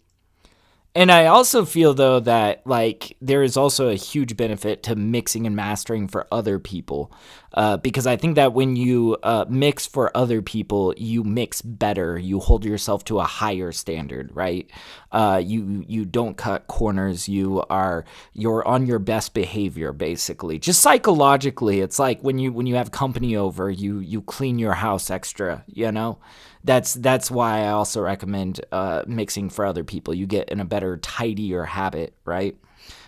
And I also feel, though, that, like, there is also a huge benefit to mixing and mastering for other people. Because I think that when you mix for other people, you mix better. You hold yourself to a higher standard, right? You don't cut corners. You're on your best behavior, basically. Just psychologically, it's like when you have company over, you clean your house extra, That's why I also recommend mixing for other people. You get in a better, tidier habit, right?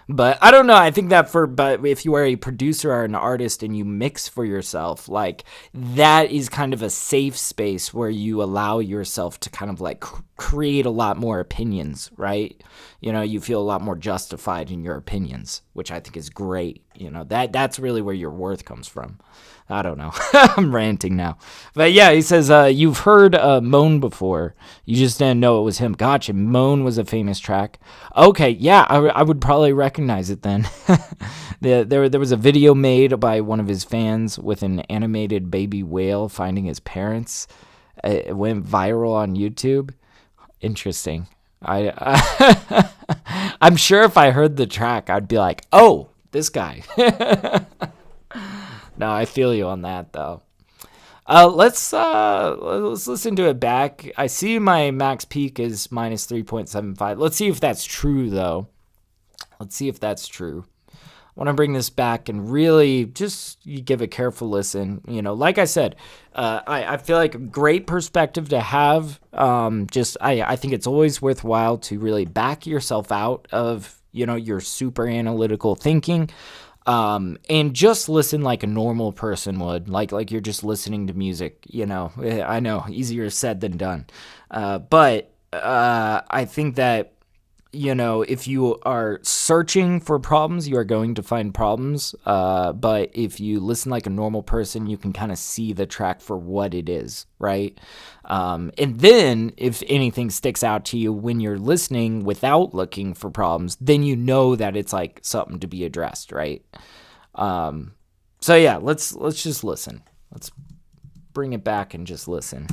But I don't know. I think that but if you are a producer or an artist and you mix for yourself, like that is kind of a safe space where you allow yourself to kind of like create a lot more opinions, right? You feel a lot more justified in your opinions, which I think is great. That's really where your worth comes from. I don't know. I'm ranting now. But yeah, he says, you've heard Moan before. You just didn't know it was him. Gotcha. Moan was a famous track. Okay, yeah, I would probably recognize it then. There was a video made by one of his fans with an animated baby whale finding his parents. It went viral on YouTube. Interesting. I'm sure if I heard the track, I'd be like, oh, this guy. No, I feel you on that, though. Let's listen to it back. I see my max peak is minus 3.75. Let's see if that's true, though. Let's see if that's true. I want to bring this back and really just give a careful listen. Like I said, I feel like a great perspective to have. I think it's always worthwhile to really back yourself out of, your super analytical thinking. And just listen like a normal person would, like you're just listening to music, I know, easier said than done. But I think that, if you are searching for problems, you are going to find problems. But if you listen like a normal person, you can kind of see the track for what it is, right? And then if anything sticks out to you when you're listening without looking for problems, then you know that it's like something to be addressed, right? So yeah, let's just listen. Let's bring it back and just listen.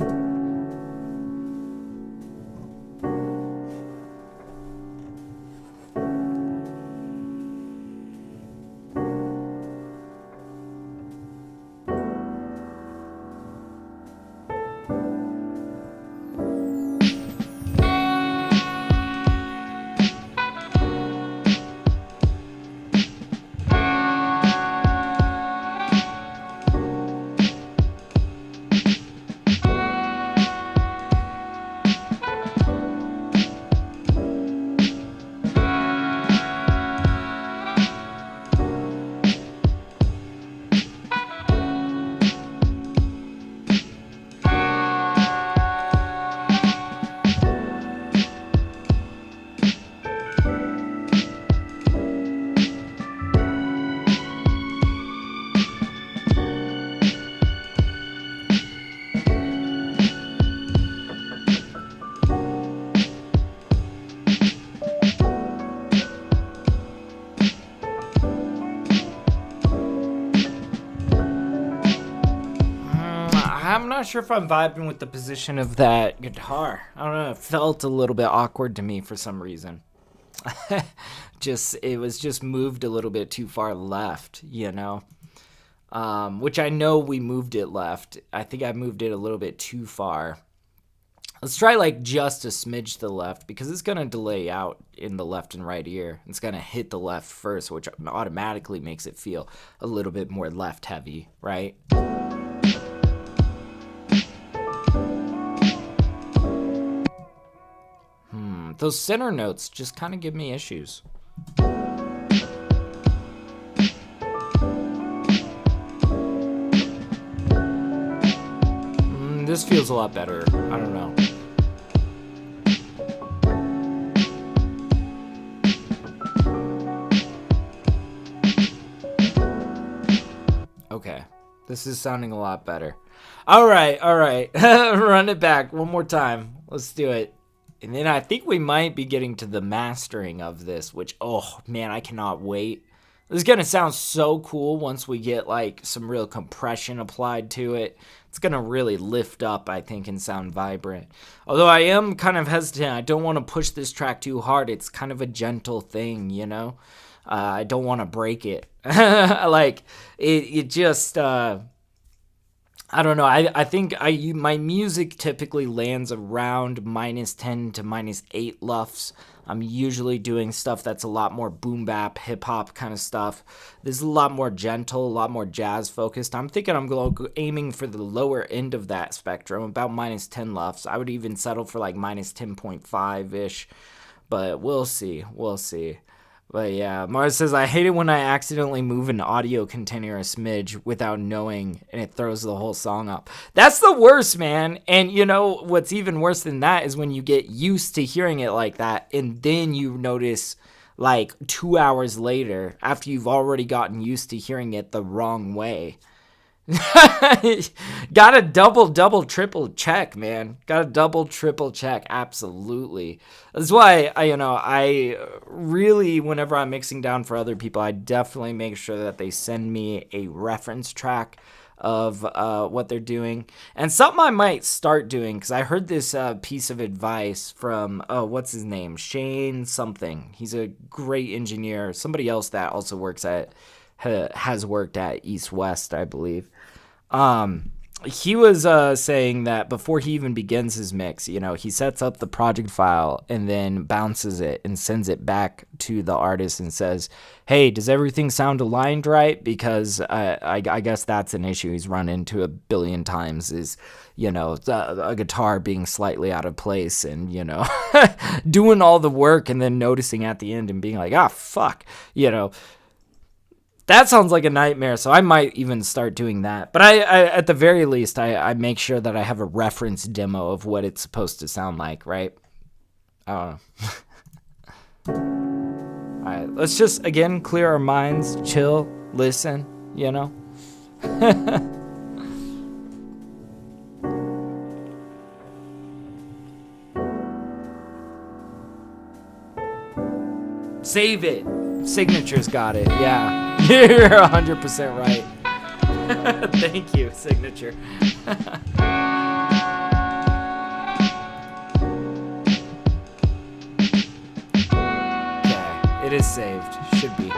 I'm not sure if I'm vibing with the position of that guitar. I don't know. It felt a little bit awkward to me for some reason. It was just moved a little bit too far left, you know? Which I know we moved it left. I think I moved it a little bit too far. Let's try like just a smidge to the left because it's going to delay out in the left and right ear. It's going to hit the left first, which automatically makes it feel a little bit more left heavy, right? Those center notes just kind of give me issues. This feels a lot better. I don't know. Okay. This is sounding a lot better. All right. Run it back one more time. Let's do it. And then I think we might be getting to the mastering of this, which, oh, man, I cannot wait. This is going to sound so cool once we get, like, some real compression applied to it. It's going to really lift up, I think, and sound vibrant. Although I am kind of hesitant. I don't want to push this track too hard. It's kind of a gentle thing, you know? I don't want to break it. Like, it just... I don't know. I think my music typically lands around -10 to -8 LUFS. I'm usually doing stuff that's a lot more boom bap, hip hop kind of stuff. This is a lot more gentle, a lot more jazz focused. I'm thinking I'm aiming for the lower end of that spectrum, about -10 LUFS. I would even settle for like -10.5 ish, but we'll see. We'll see. But yeah, Mars says, I hate it when I accidentally move an audio container a smidge without knowing and it throws the whole song up. That's the worst, man. And you know, what's even worse than that is when you get used to hearing it like that and then you notice like 2 hours later after you've already gotten used to hearing it the wrong way. Gotta double, triple check, man. Gotta double, triple check. Absolutely. That's why I really, whenever I'm mixing down for other people, I definitely make sure that they send me a reference track of what they're doing. And something I might start doing, because I heard this piece of advice from, what's his name? Shane something. He's a great engineer. Somebody else that also has worked at East West, I believe. He was saying that before he even begins his mix, he sets up the project file and then bounces it and sends it back to the artist and says, hey, does everything sound aligned right? Because I guess that's an issue he's run into a billion times is, a guitar being slightly out of place and, doing all the work and then noticing at the end and being like, fuck, That sounds like a nightmare, so I might even start doing that. But I at the very least, I make sure that I have a reference demo of what it's supposed to sound like, right? I don't know. All right, let's just, again, clear our minds, chill, listen, Save it. Signature's got it, yeah. You're 100% right. Thank you, Signature. Okay, it is saved. Should be.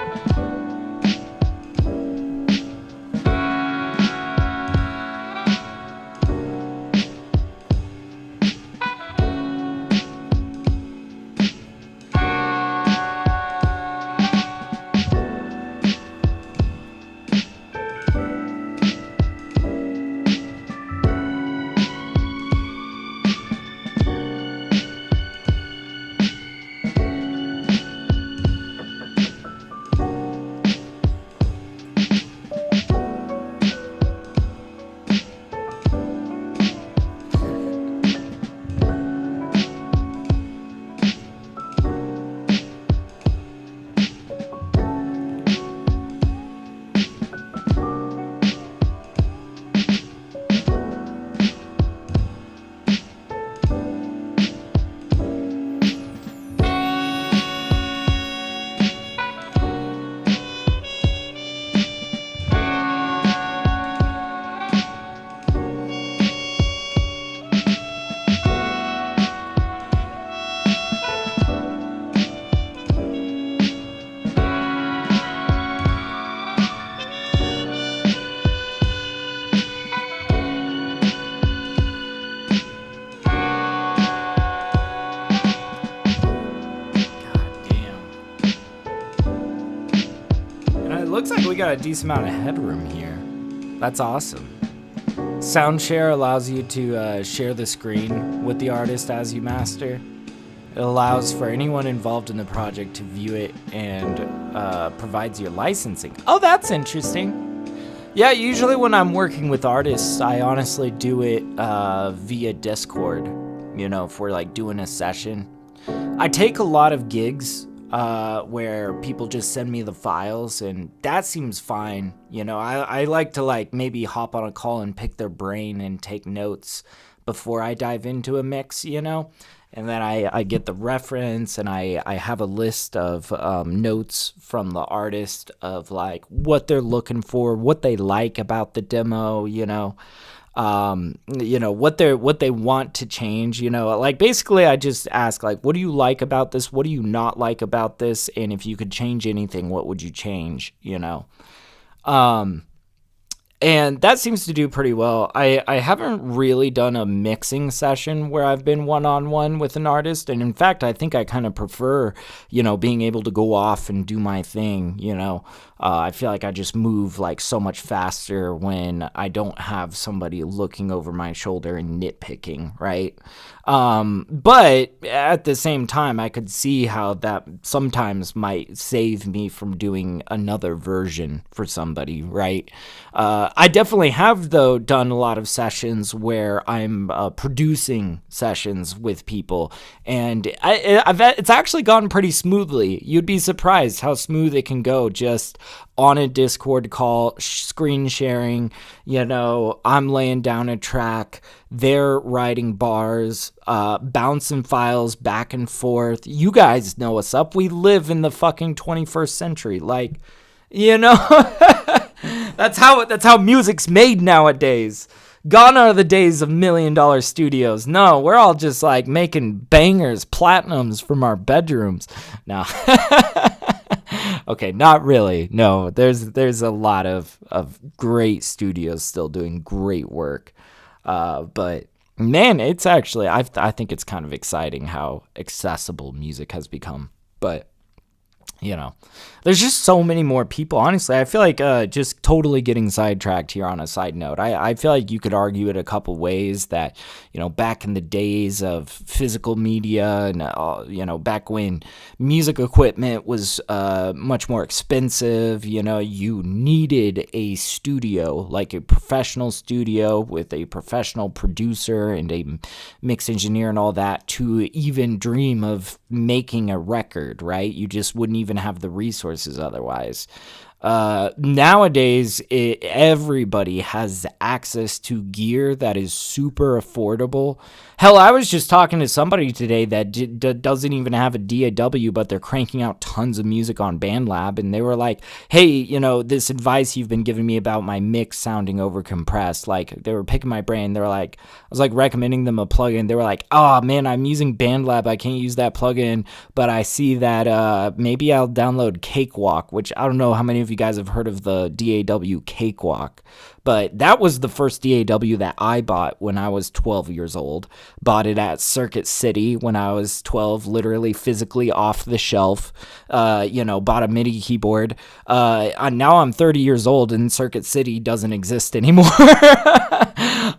it looks like we got a decent amount of headroom here. That's awesome. Sound share allows you to share the screen with the artist as you master. It allows for anyone involved in the project to view it and provides you licensing. Oh, that's interesting. Yeah, usually when I'm working with artists, I honestly do it via Discord, you know, if we're like doing a session. I take a lot of gigs where people just send me the files, and that seems fine. You know, I like to like maybe hop on a call and pick their brain and take notes before I dive into a mix, you know? And then I get the reference, and I have a list of notes from the artist of like what they're looking for, what they like about the demo, you know, what they want to change, you know, like basically I just ask like, what do you like about this? What do you not like about this? And if you could change anything, what would you change, you know? And that seems to do pretty well. I haven't really done a mixing session where I've been one-on-one with an artist. And in fact, I think I kind of prefer, you know, being able to go off and do my thing, you know. I feel like I just move like so much faster when I don't have somebody looking over my shoulder and nitpicking, right? But at the same time, I could see how that sometimes might save me from doing another version for somebody, right? I definitely have, though, done a lot of sessions where I'm producing sessions with people, and it's actually gone pretty smoothly. You'd be surprised how smooth it can go just on a Discord call, screen sharing, you know, I'm laying down a track, they're writing bars, bouncing files back and forth. You guys know what's up. We live in the fucking 21st century. Like, you know, that's how music's made nowadays. Gone are the days of $1 million studios. No, we're all just like making bangers, platinums from our bedrooms. No. Okay, not really. No, there's a lot of great studios still doing great work. But man, it's actually, I think it's kind of exciting how accessible music has become. But you know, there's just so many more people. Honestly, I feel like just totally getting sidetracked here on a side note. I feel like you could argue it a couple ways that, you know, back in the days of physical media and, you know, back when music equipment was much more expensive, you know, you needed a studio, like a professional studio with a professional producer and a mix engineer and all that to even dream of making a record, right? You just wouldn't even have the resources otherwise. Nowadays, everybody has access to gear that is super affordable. Hell, I was just talking to somebody today that doesn't even have a DAW, but they're cranking out tons of music on BandLab, and they were like, hey, you know, this advice you've been giving me about my mix sounding overcompressed, like, they were picking my brain. They were like, I was like recommending them a plugin. They were like, oh man, I'm using BandLab, I can't use that plugin, but I see that maybe I'll download Cakewalk, which I don't know how many of you guys have heard of the DAW Cakewalk, but that was the first DAW that I bought when I was 12 years old. Bought it at Circuit City when I was 12, literally physically off the shelf. You know, bought a MIDI keyboard. Now I'm 30 years old and Circuit City doesn't exist anymore.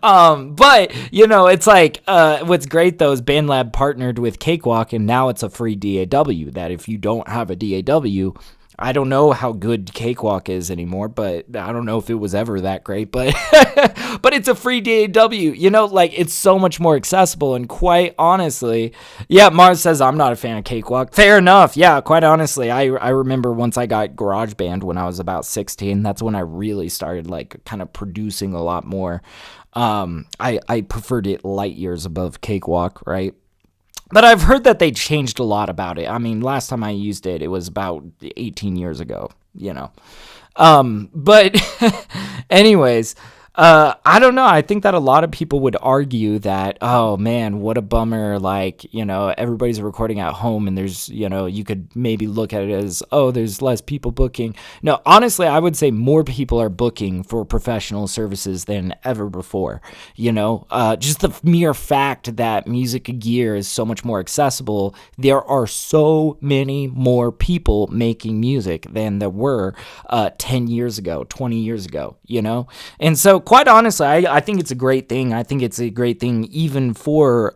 But, you know, it's like, what's great though is BandLab partnered with Cakewalk, and now it's a free DAW that if you don't have a DAW, I don't know how good Cakewalk is anymore, but I don't know if it was ever that great, but but it's a free DAW, you know, like it's so much more accessible. And quite honestly, yeah, Mars says I'm not a fan of Cakewalk. Fair enough. Yeah, quite honestly, I remember once I got GarageBand when I was about 16, that's when I really started like kind of producing a lot more. I preferred it light years above Cakewalk, right? But I've heard that they changed a lot about it. I mean, last time I used it, it was about 18 years ago, you know. But anyways, I don't know. I think that a lot of people would argue that, oh man, what a bummer. Like, everybody's recording at home and there's, you could maybe look at it as, oh, there's less people booking. No, honestly, I would say more people are booking for professional services than ever before. Just the mere fact that music gear is so much more accessible. There are so many more people making music than there were 10 years ago, 20 years ago, And so quite honestly, I think it's a great thing. I think it's a great thing even for,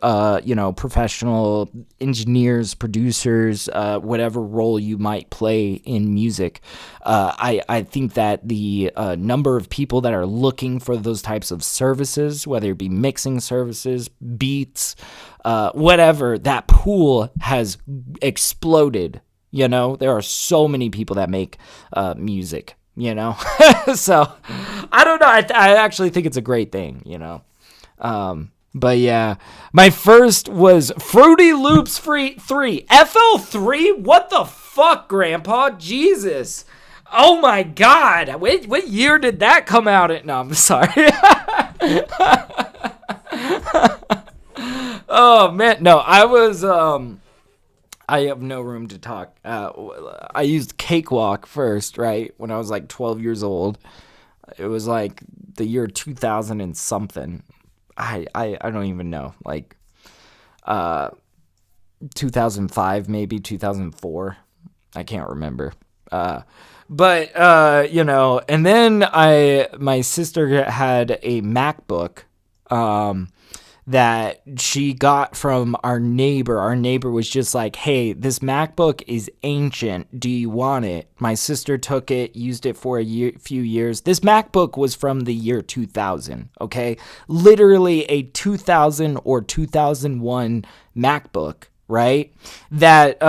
professional engineers, producers, whatever role you might play in music. I think that the number of people that are looking for those types of services, whether it be mixing services, beats, whatever, that pool has exploded. There are so many people that make music. So I don't know. I actually think it's a great thing, but yeah, my first was Fruity Loops 3, FL3. What the fuck, Grandpa? Jesus. Oh my God. What year did that come out at? No, I'm sorry. Oh man. No, I was, I have no room to talk. I used Cakewalk first, right? When I was like 12 years old. It was like the year 2000 and something. I don't even know. Like 2005, maybe 2004. I can't remember. But and then my sister had a MacBook that she got from our neighbor. Our neighbor was just like, hey, this MacBook is ancient. Do you want it? My sister took it, used it for a few years. This MacBook was from the year 2000, okay? Literally a 2000 or 2001 MacBook, right? That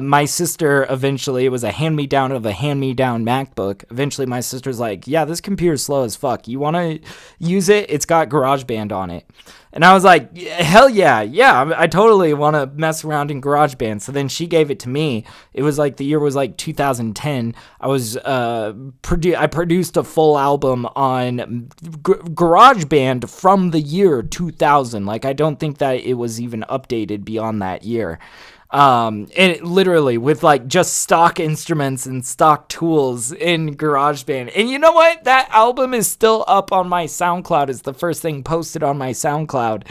my sister eventually, it was a hand-me-down of a hand-me-down MacBook. Eventually my sister's like, yeah, this computer's slow as fuck. You want to use it? It's got GarageBand on it. And I was like, hell yeah, I totally want to mess around in GarageBand. So then she gave it to me. It was like, the year was like 2010. I produced a full album on GarageBand from the year 2000. Like, I don't think that it was even updated beyond that year. And it literally with like just stock instruments and stock tools in GarageBand. And you know what? That album is still up on my SoundCloud. It's the first thing posted on my SoundCloud.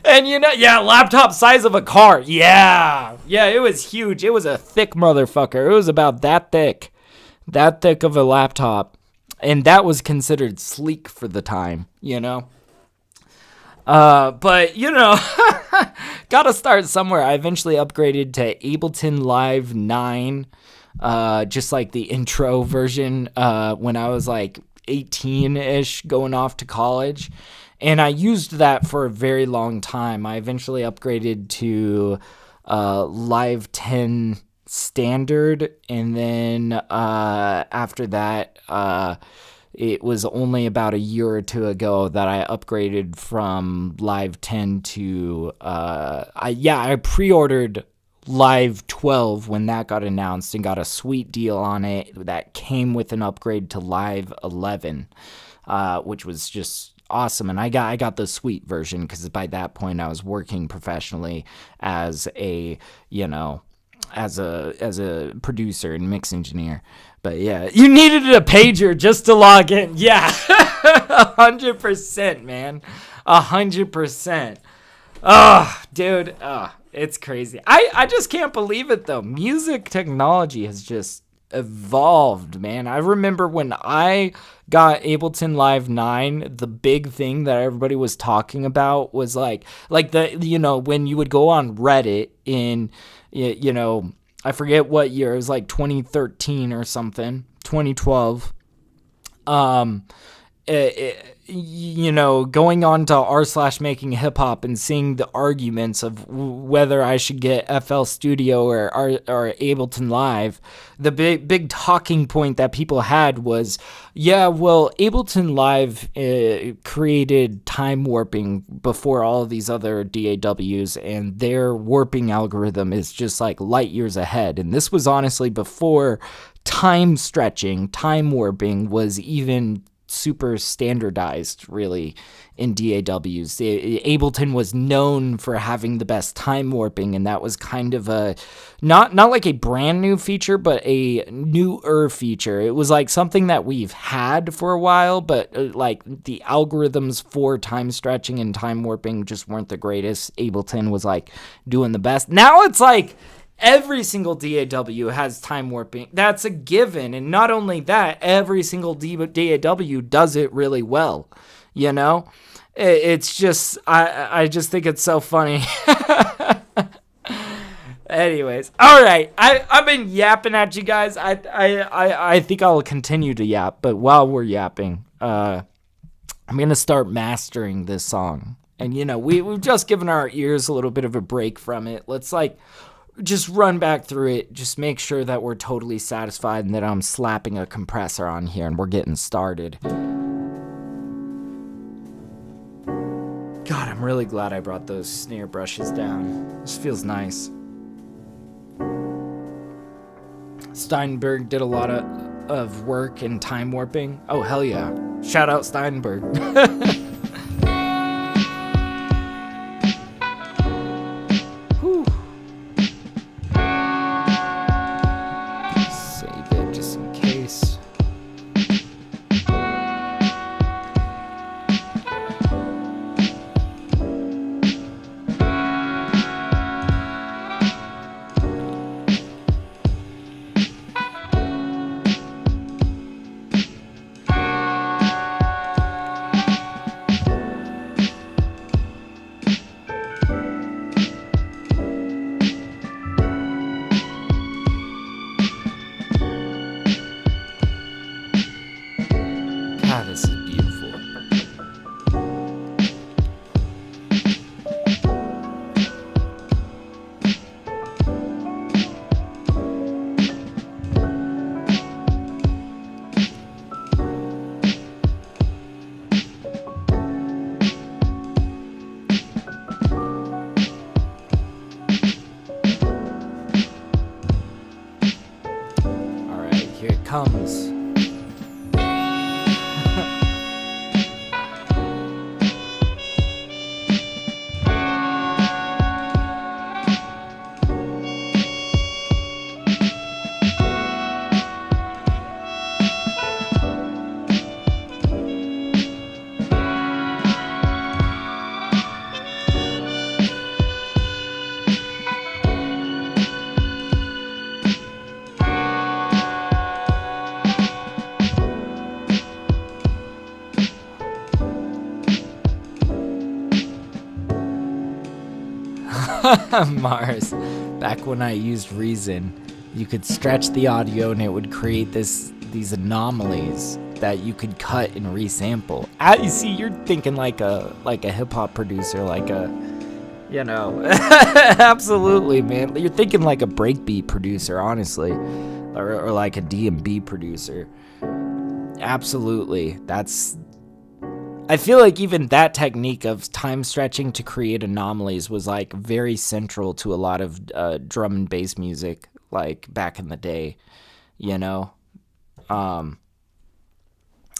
And laptop size of a car. Yeah, it was huge. It was a thick motherfucker. It was about that thick of a laptop. And that was considered sleek for the time, But, gotta start somewhere. I eventually upgraded to Ableton Live 9, just like the intro version, when I was like 18-ish, going off to college. And I used that for a very long time. I eventually upgraded to Live 10 Standard, and then after that, it was only about a year or two ago that I upgraded from Live 10 to, I pre-ordered Live 12 when that got announced and got a sweet deal on it that came with an upgrade to Live 11, which was just awesome. And I got the sweet version because by that point I was working professionally as a producer and mix engineer. But yeah, you needed a pager just to log in. Yeah, 100%, man. 100%. Oh, dude. Oh, it's crazy. I just can't believe it, though. Music technology has just evolved, man. I remember when I got Ableton Live 9, the big thing that everybody was talking about was like when you would go on Reddit in, I forget what year. It was like 2013 or something, 2012. Going on to r/makinghip-hop and seeing the arguments of whether I should get FL Studio or Ableton Live, the big talking point that people had was, Ableton Live created time warping before all of these other DAWs, and their warping algorithm is just like light years ahead. And this was honestly before time stretching, time warping was even super standardized, really, in DAWs. Ableton was known for having the best time warping, and that was kind of a not like a brand new feature, but a newer feature. It was like something that we've had for a while, but like the algorithms for time stretching and time warping just weren't the greatest. Ableton was like doing the best. Now it's like every single DAW has time warping. That's a given. And not only that, every single DAW does it really well. You know? It's just, I just think it's so funny. Anyways, all right. I've been yapping at you guys. I think I'll continue to yap. But while we're yapping, I'm going to start mastering this song. And, you know, we've just given our ears a little bit of a break from it. Let's, like, just run back through it. Just make sure that we're totally satisfied and that I'm slapping a compressor on here and we're getting started. God, I'm really glad I brought those snare brushes down. This feels nice. Steinberg did a lot of work in time warping. Oh, hell yeah. Shout out Steinberg. This is beautiful. All right, here it comes. Mars, back when I used Reason, you could stretch the audio and it would create these anomalies that you could cut and resample. You see, you're thinking like a hip hop producer, like a, you know, absolutely, man. You're thinking like a breakbeat producer, honestly, or like a D&B producer. Absolutely, I feel like even that technique of time stretching to create anomalies was like very central to a lot of drum and bass music, like back in the day, you know?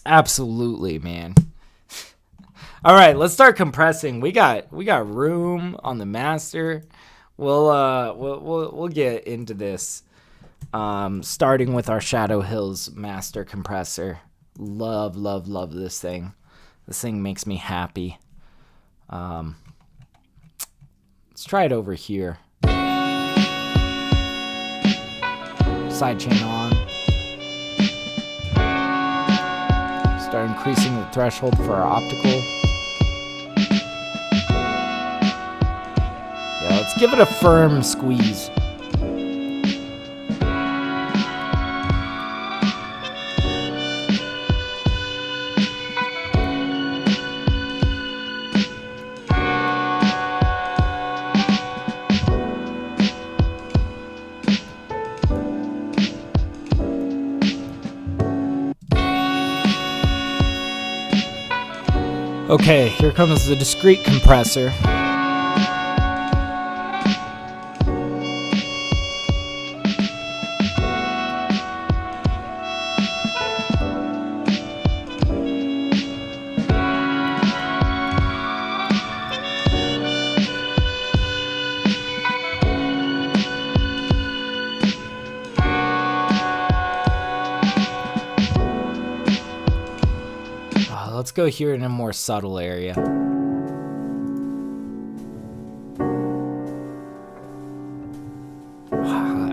Absolutely, man. All right, let's start compressing. We got room on the master. We'll get into this. Starting with our Shadow Hills master compressor. Love this thing. This thing makes me happy. Let's try it over here. Sidechain on. Start increasing the threshold for our optical. Yeah, let's give it a firm squeeze. Okay, here comes the discrete compressor. go here in a more subtle area.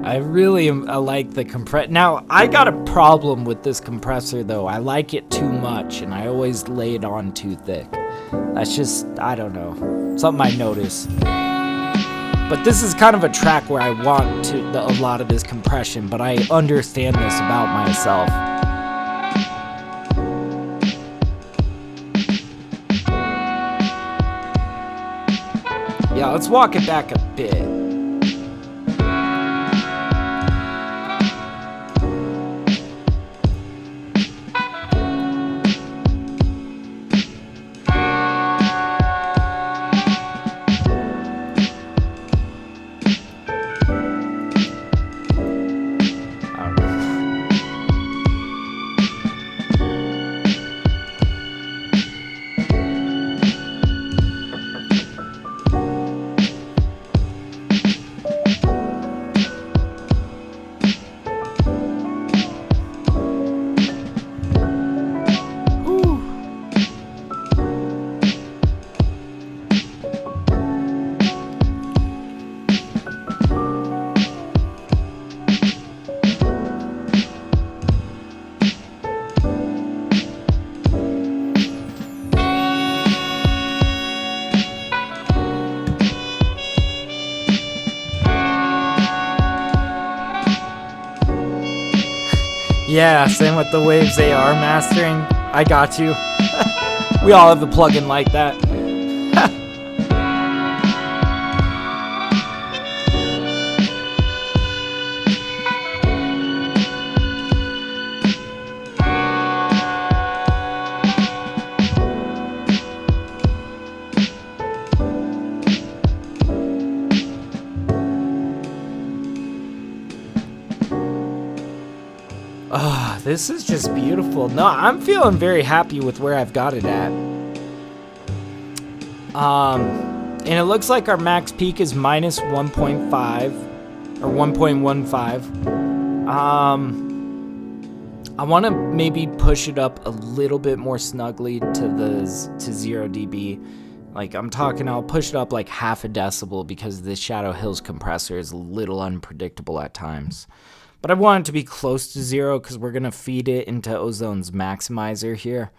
I really like the compress. Now, I got a problem with this compressor, though. I like it too much, and I always lay it on too thick. That's just, I don't know, something I notice. But this is kind of a track where I want a lot of this compression, but I understand this about myself. Yeah, let's walk it back a bit. Yeah, same with the Waves AR mastering. I got you. We all have a plugin like that. Oh, this is just beautiful. No, I'm feeling very happy with where I've got it at. And it looks like our max peak is minus 1.5 or 1.15. I want to maybe push it up a little bit more snugly to 0 dB. Like I'm talking, I'll push it up like half a decibel because this Shadow Hills compressor is a little unpredictable at times. But I want it to be close to 0 because we're going to feed it into Ozone's maximizer here.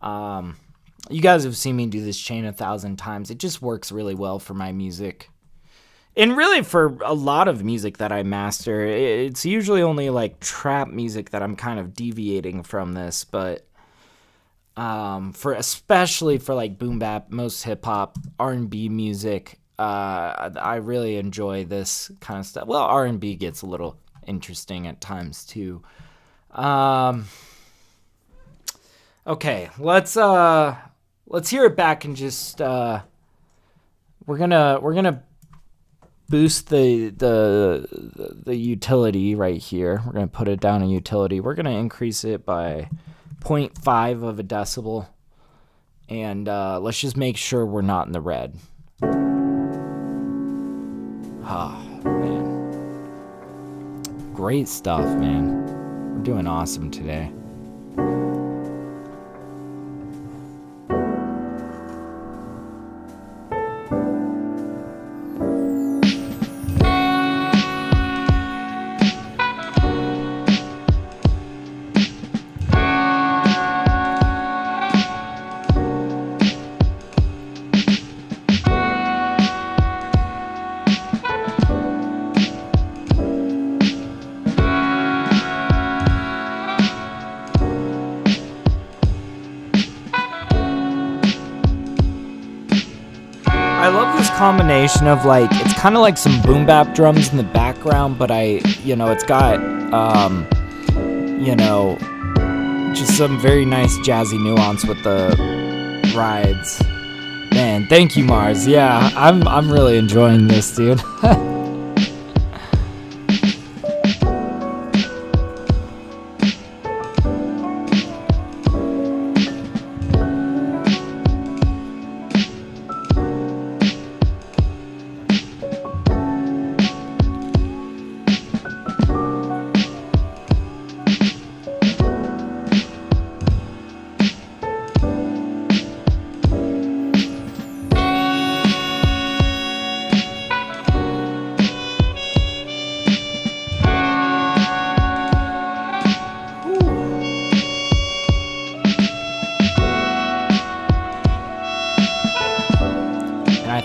You guys have seen me do this chain 1,000 times. It just works really well for my music. And really for a lot of music that I master, it's usually only like trap music that I'm kind of deviating from this. But especially for like boom bap, most hip hop, R&B music, I really enjoy this kind of stuff. Well, R&B gets a little interesting at times too. Okay, let's hear it back and just we're gonna boost the utility right here. We're gonna put it down in utility. We're gonna increase it by 0.5 of a decibel, and let's just make sure we're not in the red. Ah, man. Great stuff, man. We're doing awesome today. I love this combination of like, it's kind of like some boom bap drums in the background, but it's got, just some very nice jazzy nuance with the rides. Man, thank you, Mars. Yeah, I'm really enjoying this, dude.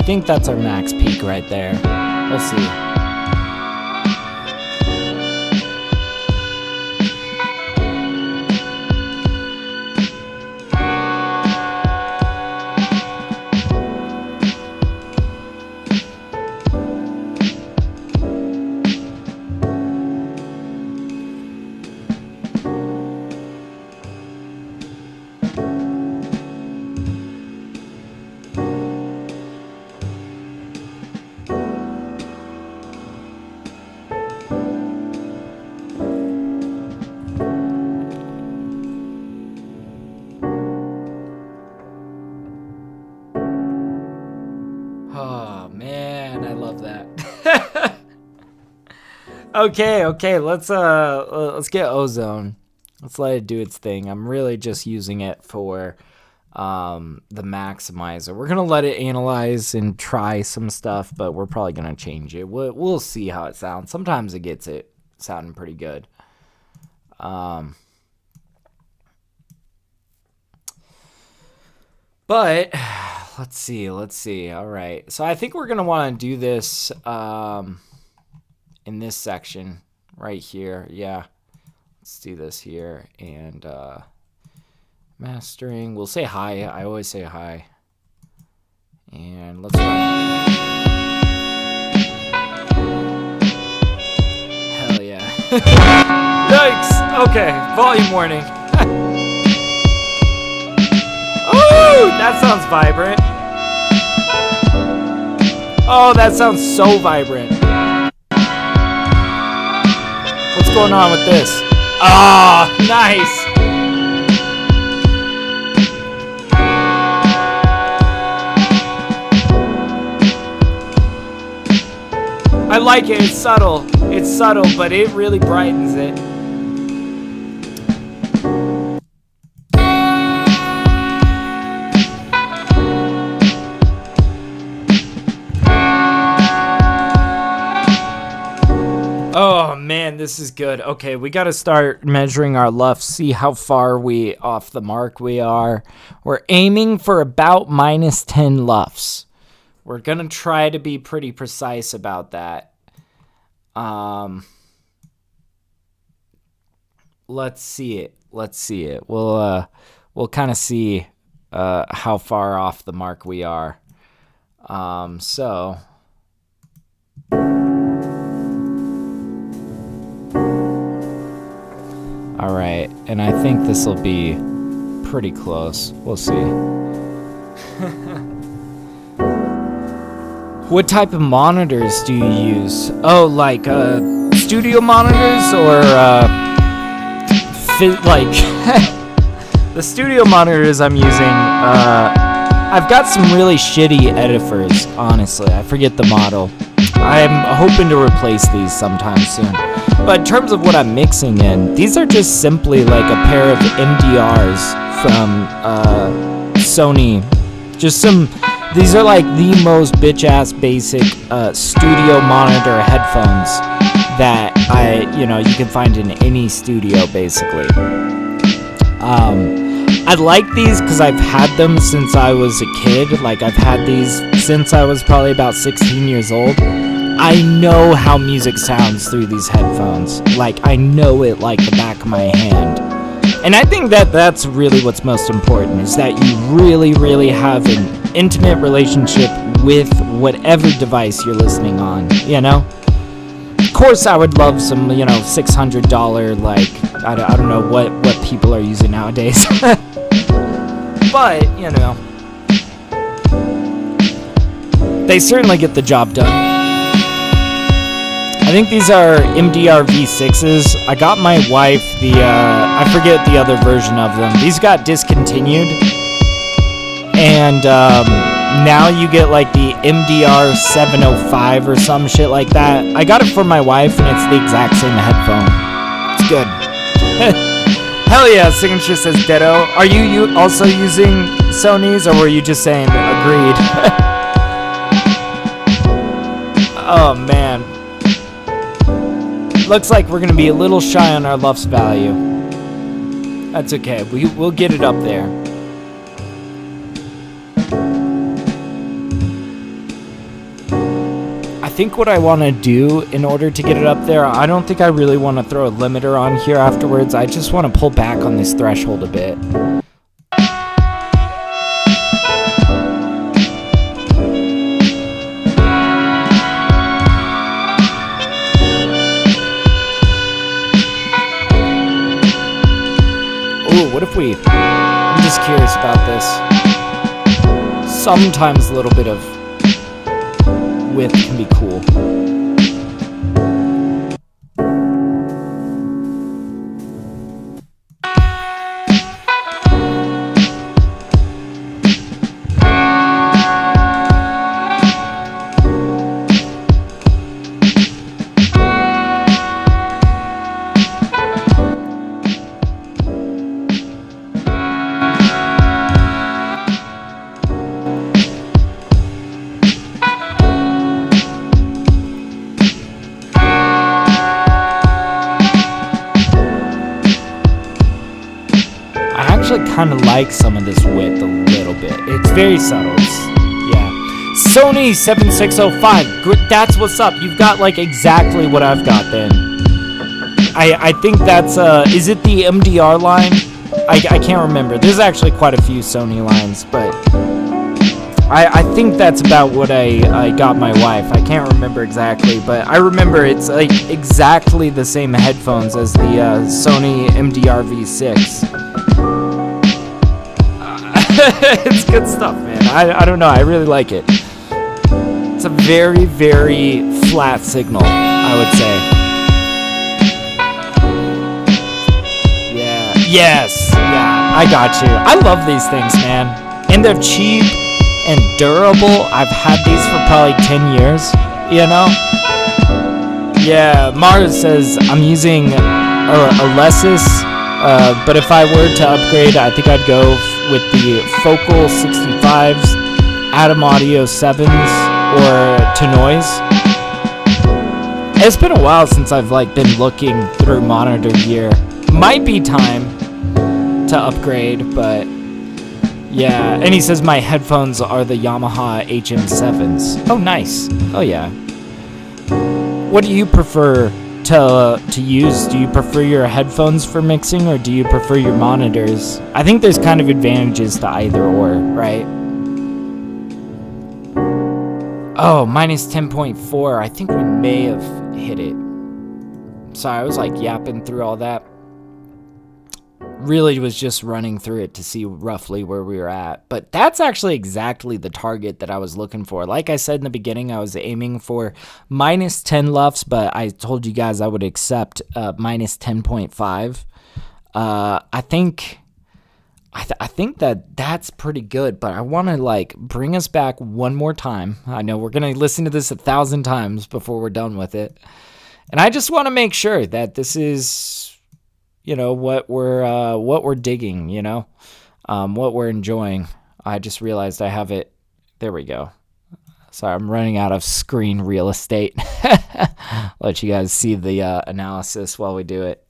think that's our max peak right there. We'll see. Oh man, I love that. Okay, let's get Ozone. Let's let it do its thing. I'm really just using it for the maximizer. We're gonna let it analyze and try some stuff, but we're probably gonna change it. We'll see how it sounds. Sometimes it gets it sounding pretty good. But let's see. All right. So I think we're gonna want to do this in this section right here. Yeah. Let's do this here, and mastering. We'll say hi. I always say hi. And let's run. Hell yeah. Yikes. Okay, volume warning. Oh, that sounds vibrant. Oh, that sounds so vibrant. What's going on with this? Ah, oh, nice. I like it. It's subtle. It's subtle, but it really brightens it. Oh man, this is good. Okay, we got to start measuring our LUFs, see how far we off the mark we are. We're aiming for about minus 10 LUFs. We're going to try to be pretty precise about that. Let's see it. We'll kind of see how far off the mark we are. So all right, and I think this will be pretty close. We'll see. What type of monitors do you use? Oh, like studio monitors, or like the studio monitors I'm using. I've got some really shitty editors, honestly. I forget the model. I'm hoping to replace these sometime soon. But in terms of what I'm mixing in, these are just simply like a pair of MDRs from Sony. Just some. These are like the most bitch-ass basic studio monitor headphones that you can find in any studio, basically. I like these because I've had them since I was a kid. Like, I've had these since I was probably about 16 years old. I know how music sounds through these headphones. Like, I know it like the back of my hand. And I think that that's really what's most important, is that you really, really have an intimate relationship with whatever device you're listening on, you know? Of course, I would love some, $600, like, I don't know what people are using nowadays. But, they certainly get the job done. I think these are MDR V6s. I got my wife I forget the other version of them. These got discontinued. And now you get like the MDR 705 or some shit like that. I got it for my wife, and it's the exact same headphone. It's good. Hell yeah, Signature says ditto. Are you also using Sony's, or were you just saying agreed? Oh man. Looks like we're gonna be a little shy on our LUFS value. That's okay. We'll get it up there. think what I want to do in order to get it up there, I don't think I really want to throw a limiter on here afterwards. I just want to pull back on this threshold a bit. Ooh, what if we... I'm just curious about this. Sometimes a little bit of width can be cool. Kind of like some of this width a little bit. It's very subtle. Yeah. Sony 7605. That's what's up. You've got like exactly what I've got then. I think that's is it the MDR line? I can't remember. There's actually quite a few Sony lines, but I think that's about what I got my wife. I can't remember exactly, but I remember it's like exactly the same headphones as the Sony MDR V6. It's good stuff, man. I don't know. I really like it. It's a very, very flat signal, I would say. Yeah. Yes. Yeah, I got you. I love these things, man. And they're cheap and durable. I've had these for probably 10 years, you know? Yeah, Mars says, I'm using a Lexus, but if I were to upgrade, I think I'd go with the Focal 65s, Atom Audio 7s, or to Noise. It's been a while since I've like been looking through monitor gear. Might be time to upgrade, but yeah. And he says my headphones are the Yamaha HM7s. Oh, nice. Oh yeah. What do you prefer to use? Do you prefer your headphones for mixing, or do you prefer your monitors? I think there's kind of advantages to either or, right? Oh, minus 10.4. I think we may have hit it. Sorry, I was like yapping through all that. Really was just running through it to see roughly where we were at. But that's actually exactly the target that I was looking for. Like I said in the beginning, I was aiming for minus 10 LUFS, but I told you guys I would accept minus 10.5. I think that that's pretty good, but I want to like bring us back one more time. I know we're going to listen to this 1,000 times before we're done with it. And I just want to make sure that this is, you know, what we're digging, you know, what we're enjoying. I just realized I have it. There we go. Sorry, I'm running out of screen real estate. Let you guys see the analysis while we do it.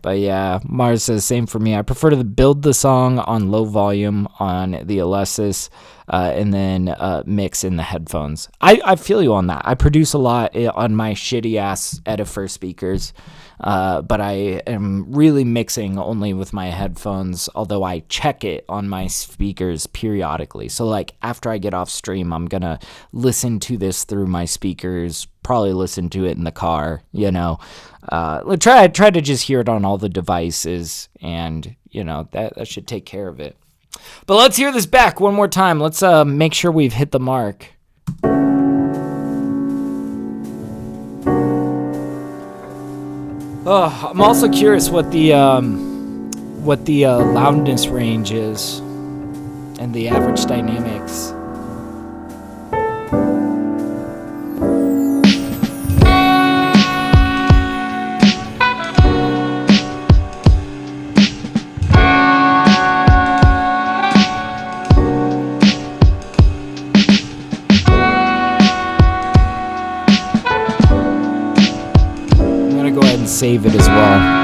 But yeah, Mars says same for me. I prefer to build the song on low volume on the Lexus and then mix in the headphones. I feel you on that. I produce a lot on my shitty ass Edifier speakers, but I am really mixing only with my headphones, although I check it on my speakers periodically. So like after I get off stream, I'm going to listen to this through my speakers, probably listen to it in the car, you know. Try to just hear it on all the devices, and you know that should take care of it. But let's hear this back one more time. Let's make sure we've hit the mark. Oh, I'm also curious what the loudness range is and the average dynamics. Save it as well.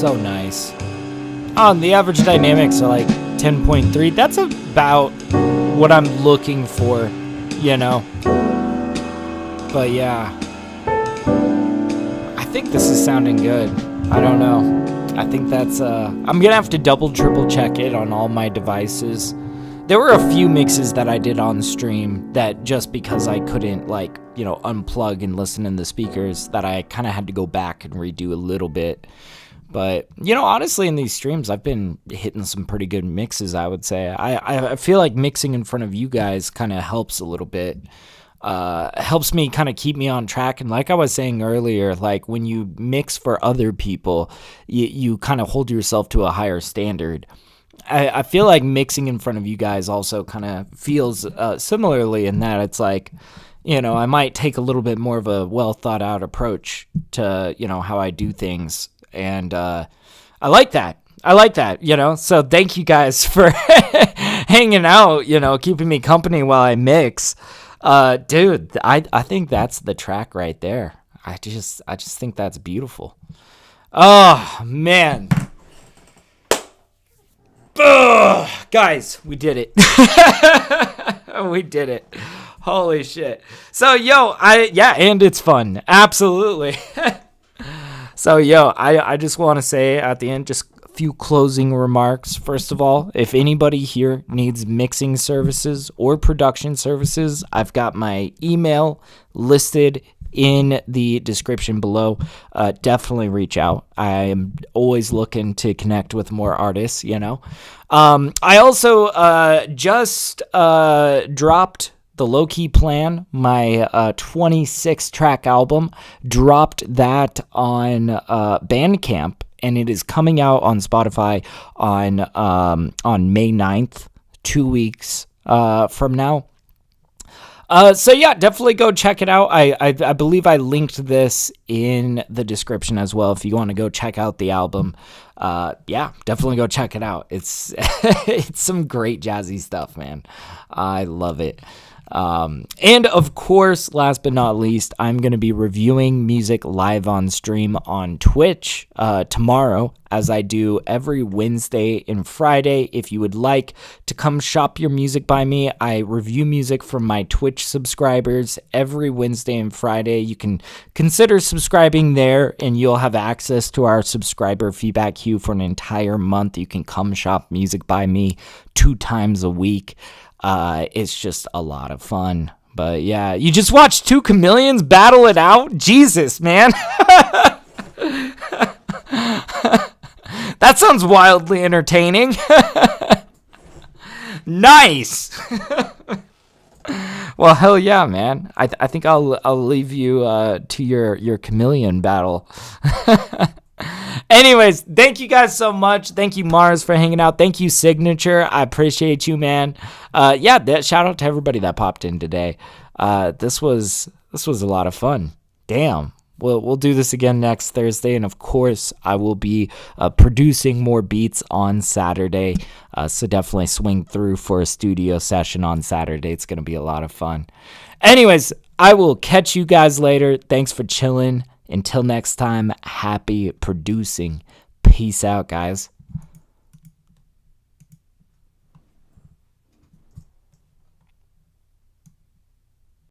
So nice. The average dynamics are like 10.3. That's about what I'm looking for, you know. But yeah, I think this is sounding good. I don't know. I think that's I'm gonna have to double triple check it on all my devices. There were a few mixes that I did on stream that just because I couldn't, like, you know, unplug and listen in the speakers, that I kind of had to go back and redo a little bit. But, you know, honestly, in these streams, I've been hitting some pretty good mixes, I would say. I feel like mixing in front of you guys kind of helps a little bit. Helps me kind of keep me on track. And like I was saying earlier, like when you mix for other people, you kind of hold yourself to a higher standard. I feel like mixing in front of you guys also kind of feels similarly in that it's like, you know, I might take a little bit more of a well thought out approach to, you know, how I do things. And I like that. You know, so thank you guys for hanging out, you know, keeping me company while I mix. Dude, I think that's the track right there. I just think that's beautiful. Oh, man. Ugh, guys, we did it. We did it. Holy shit. So, yo, and it's fun. Absolutely. So, yo, I just want to say at the end, just a few closing remarks. First of all, if anybody here needs mixing services or production services, I've got my email listed in the description below. Definitely reach out. I am always looking to connect with more artists, you know. I also just dropped the Low Key Plan, my 26-track album. Dropped that on Bandcamp, and it is coming out on Spotify on May 9th, 2 weeks from now. So yeah, definitely go check it out. I believe I linked this in the description as well. If you want to go check out the album, yeah, definitely go check it out. It's it's some great jazzy stuff, man. I love it. And of course, last but not least, I'm going to be reviewing music live on stream on Twitch tomorrow, as I do every Wednesday and Friday. If you would like to come shop your music by me, I review music from my Twitch subscribers every Wednesday and Friday. You can consider subscribing there, and you'll have access to our subscriber feedback queue for an entire month. You can come shop music by me 2 times a week. It's just a lot of fun. But yeah, you just watched 2 chameleons battle it out? Jesus, man. That sounds wildly entertaining. Nice. Well, hell yeah, man. I think I'll leave you to your chameleon battle. Anyways, thank you guys so much. Thank you, Mars, for hanging out. Thank you, Signature. I appreciate you, man. Yeah, shout out to everybody that popped in today. This was a lot of fun. Damn. We'll do this again next Thursday, and of course, I will be producing more beats on Saturday. So definitely swing through for a studio session on Saturday. It's gonna be a lot of fun. Anyways, I will catch you guys later. Thanks for chilling. Until next time, happy producing. Peace out, guys.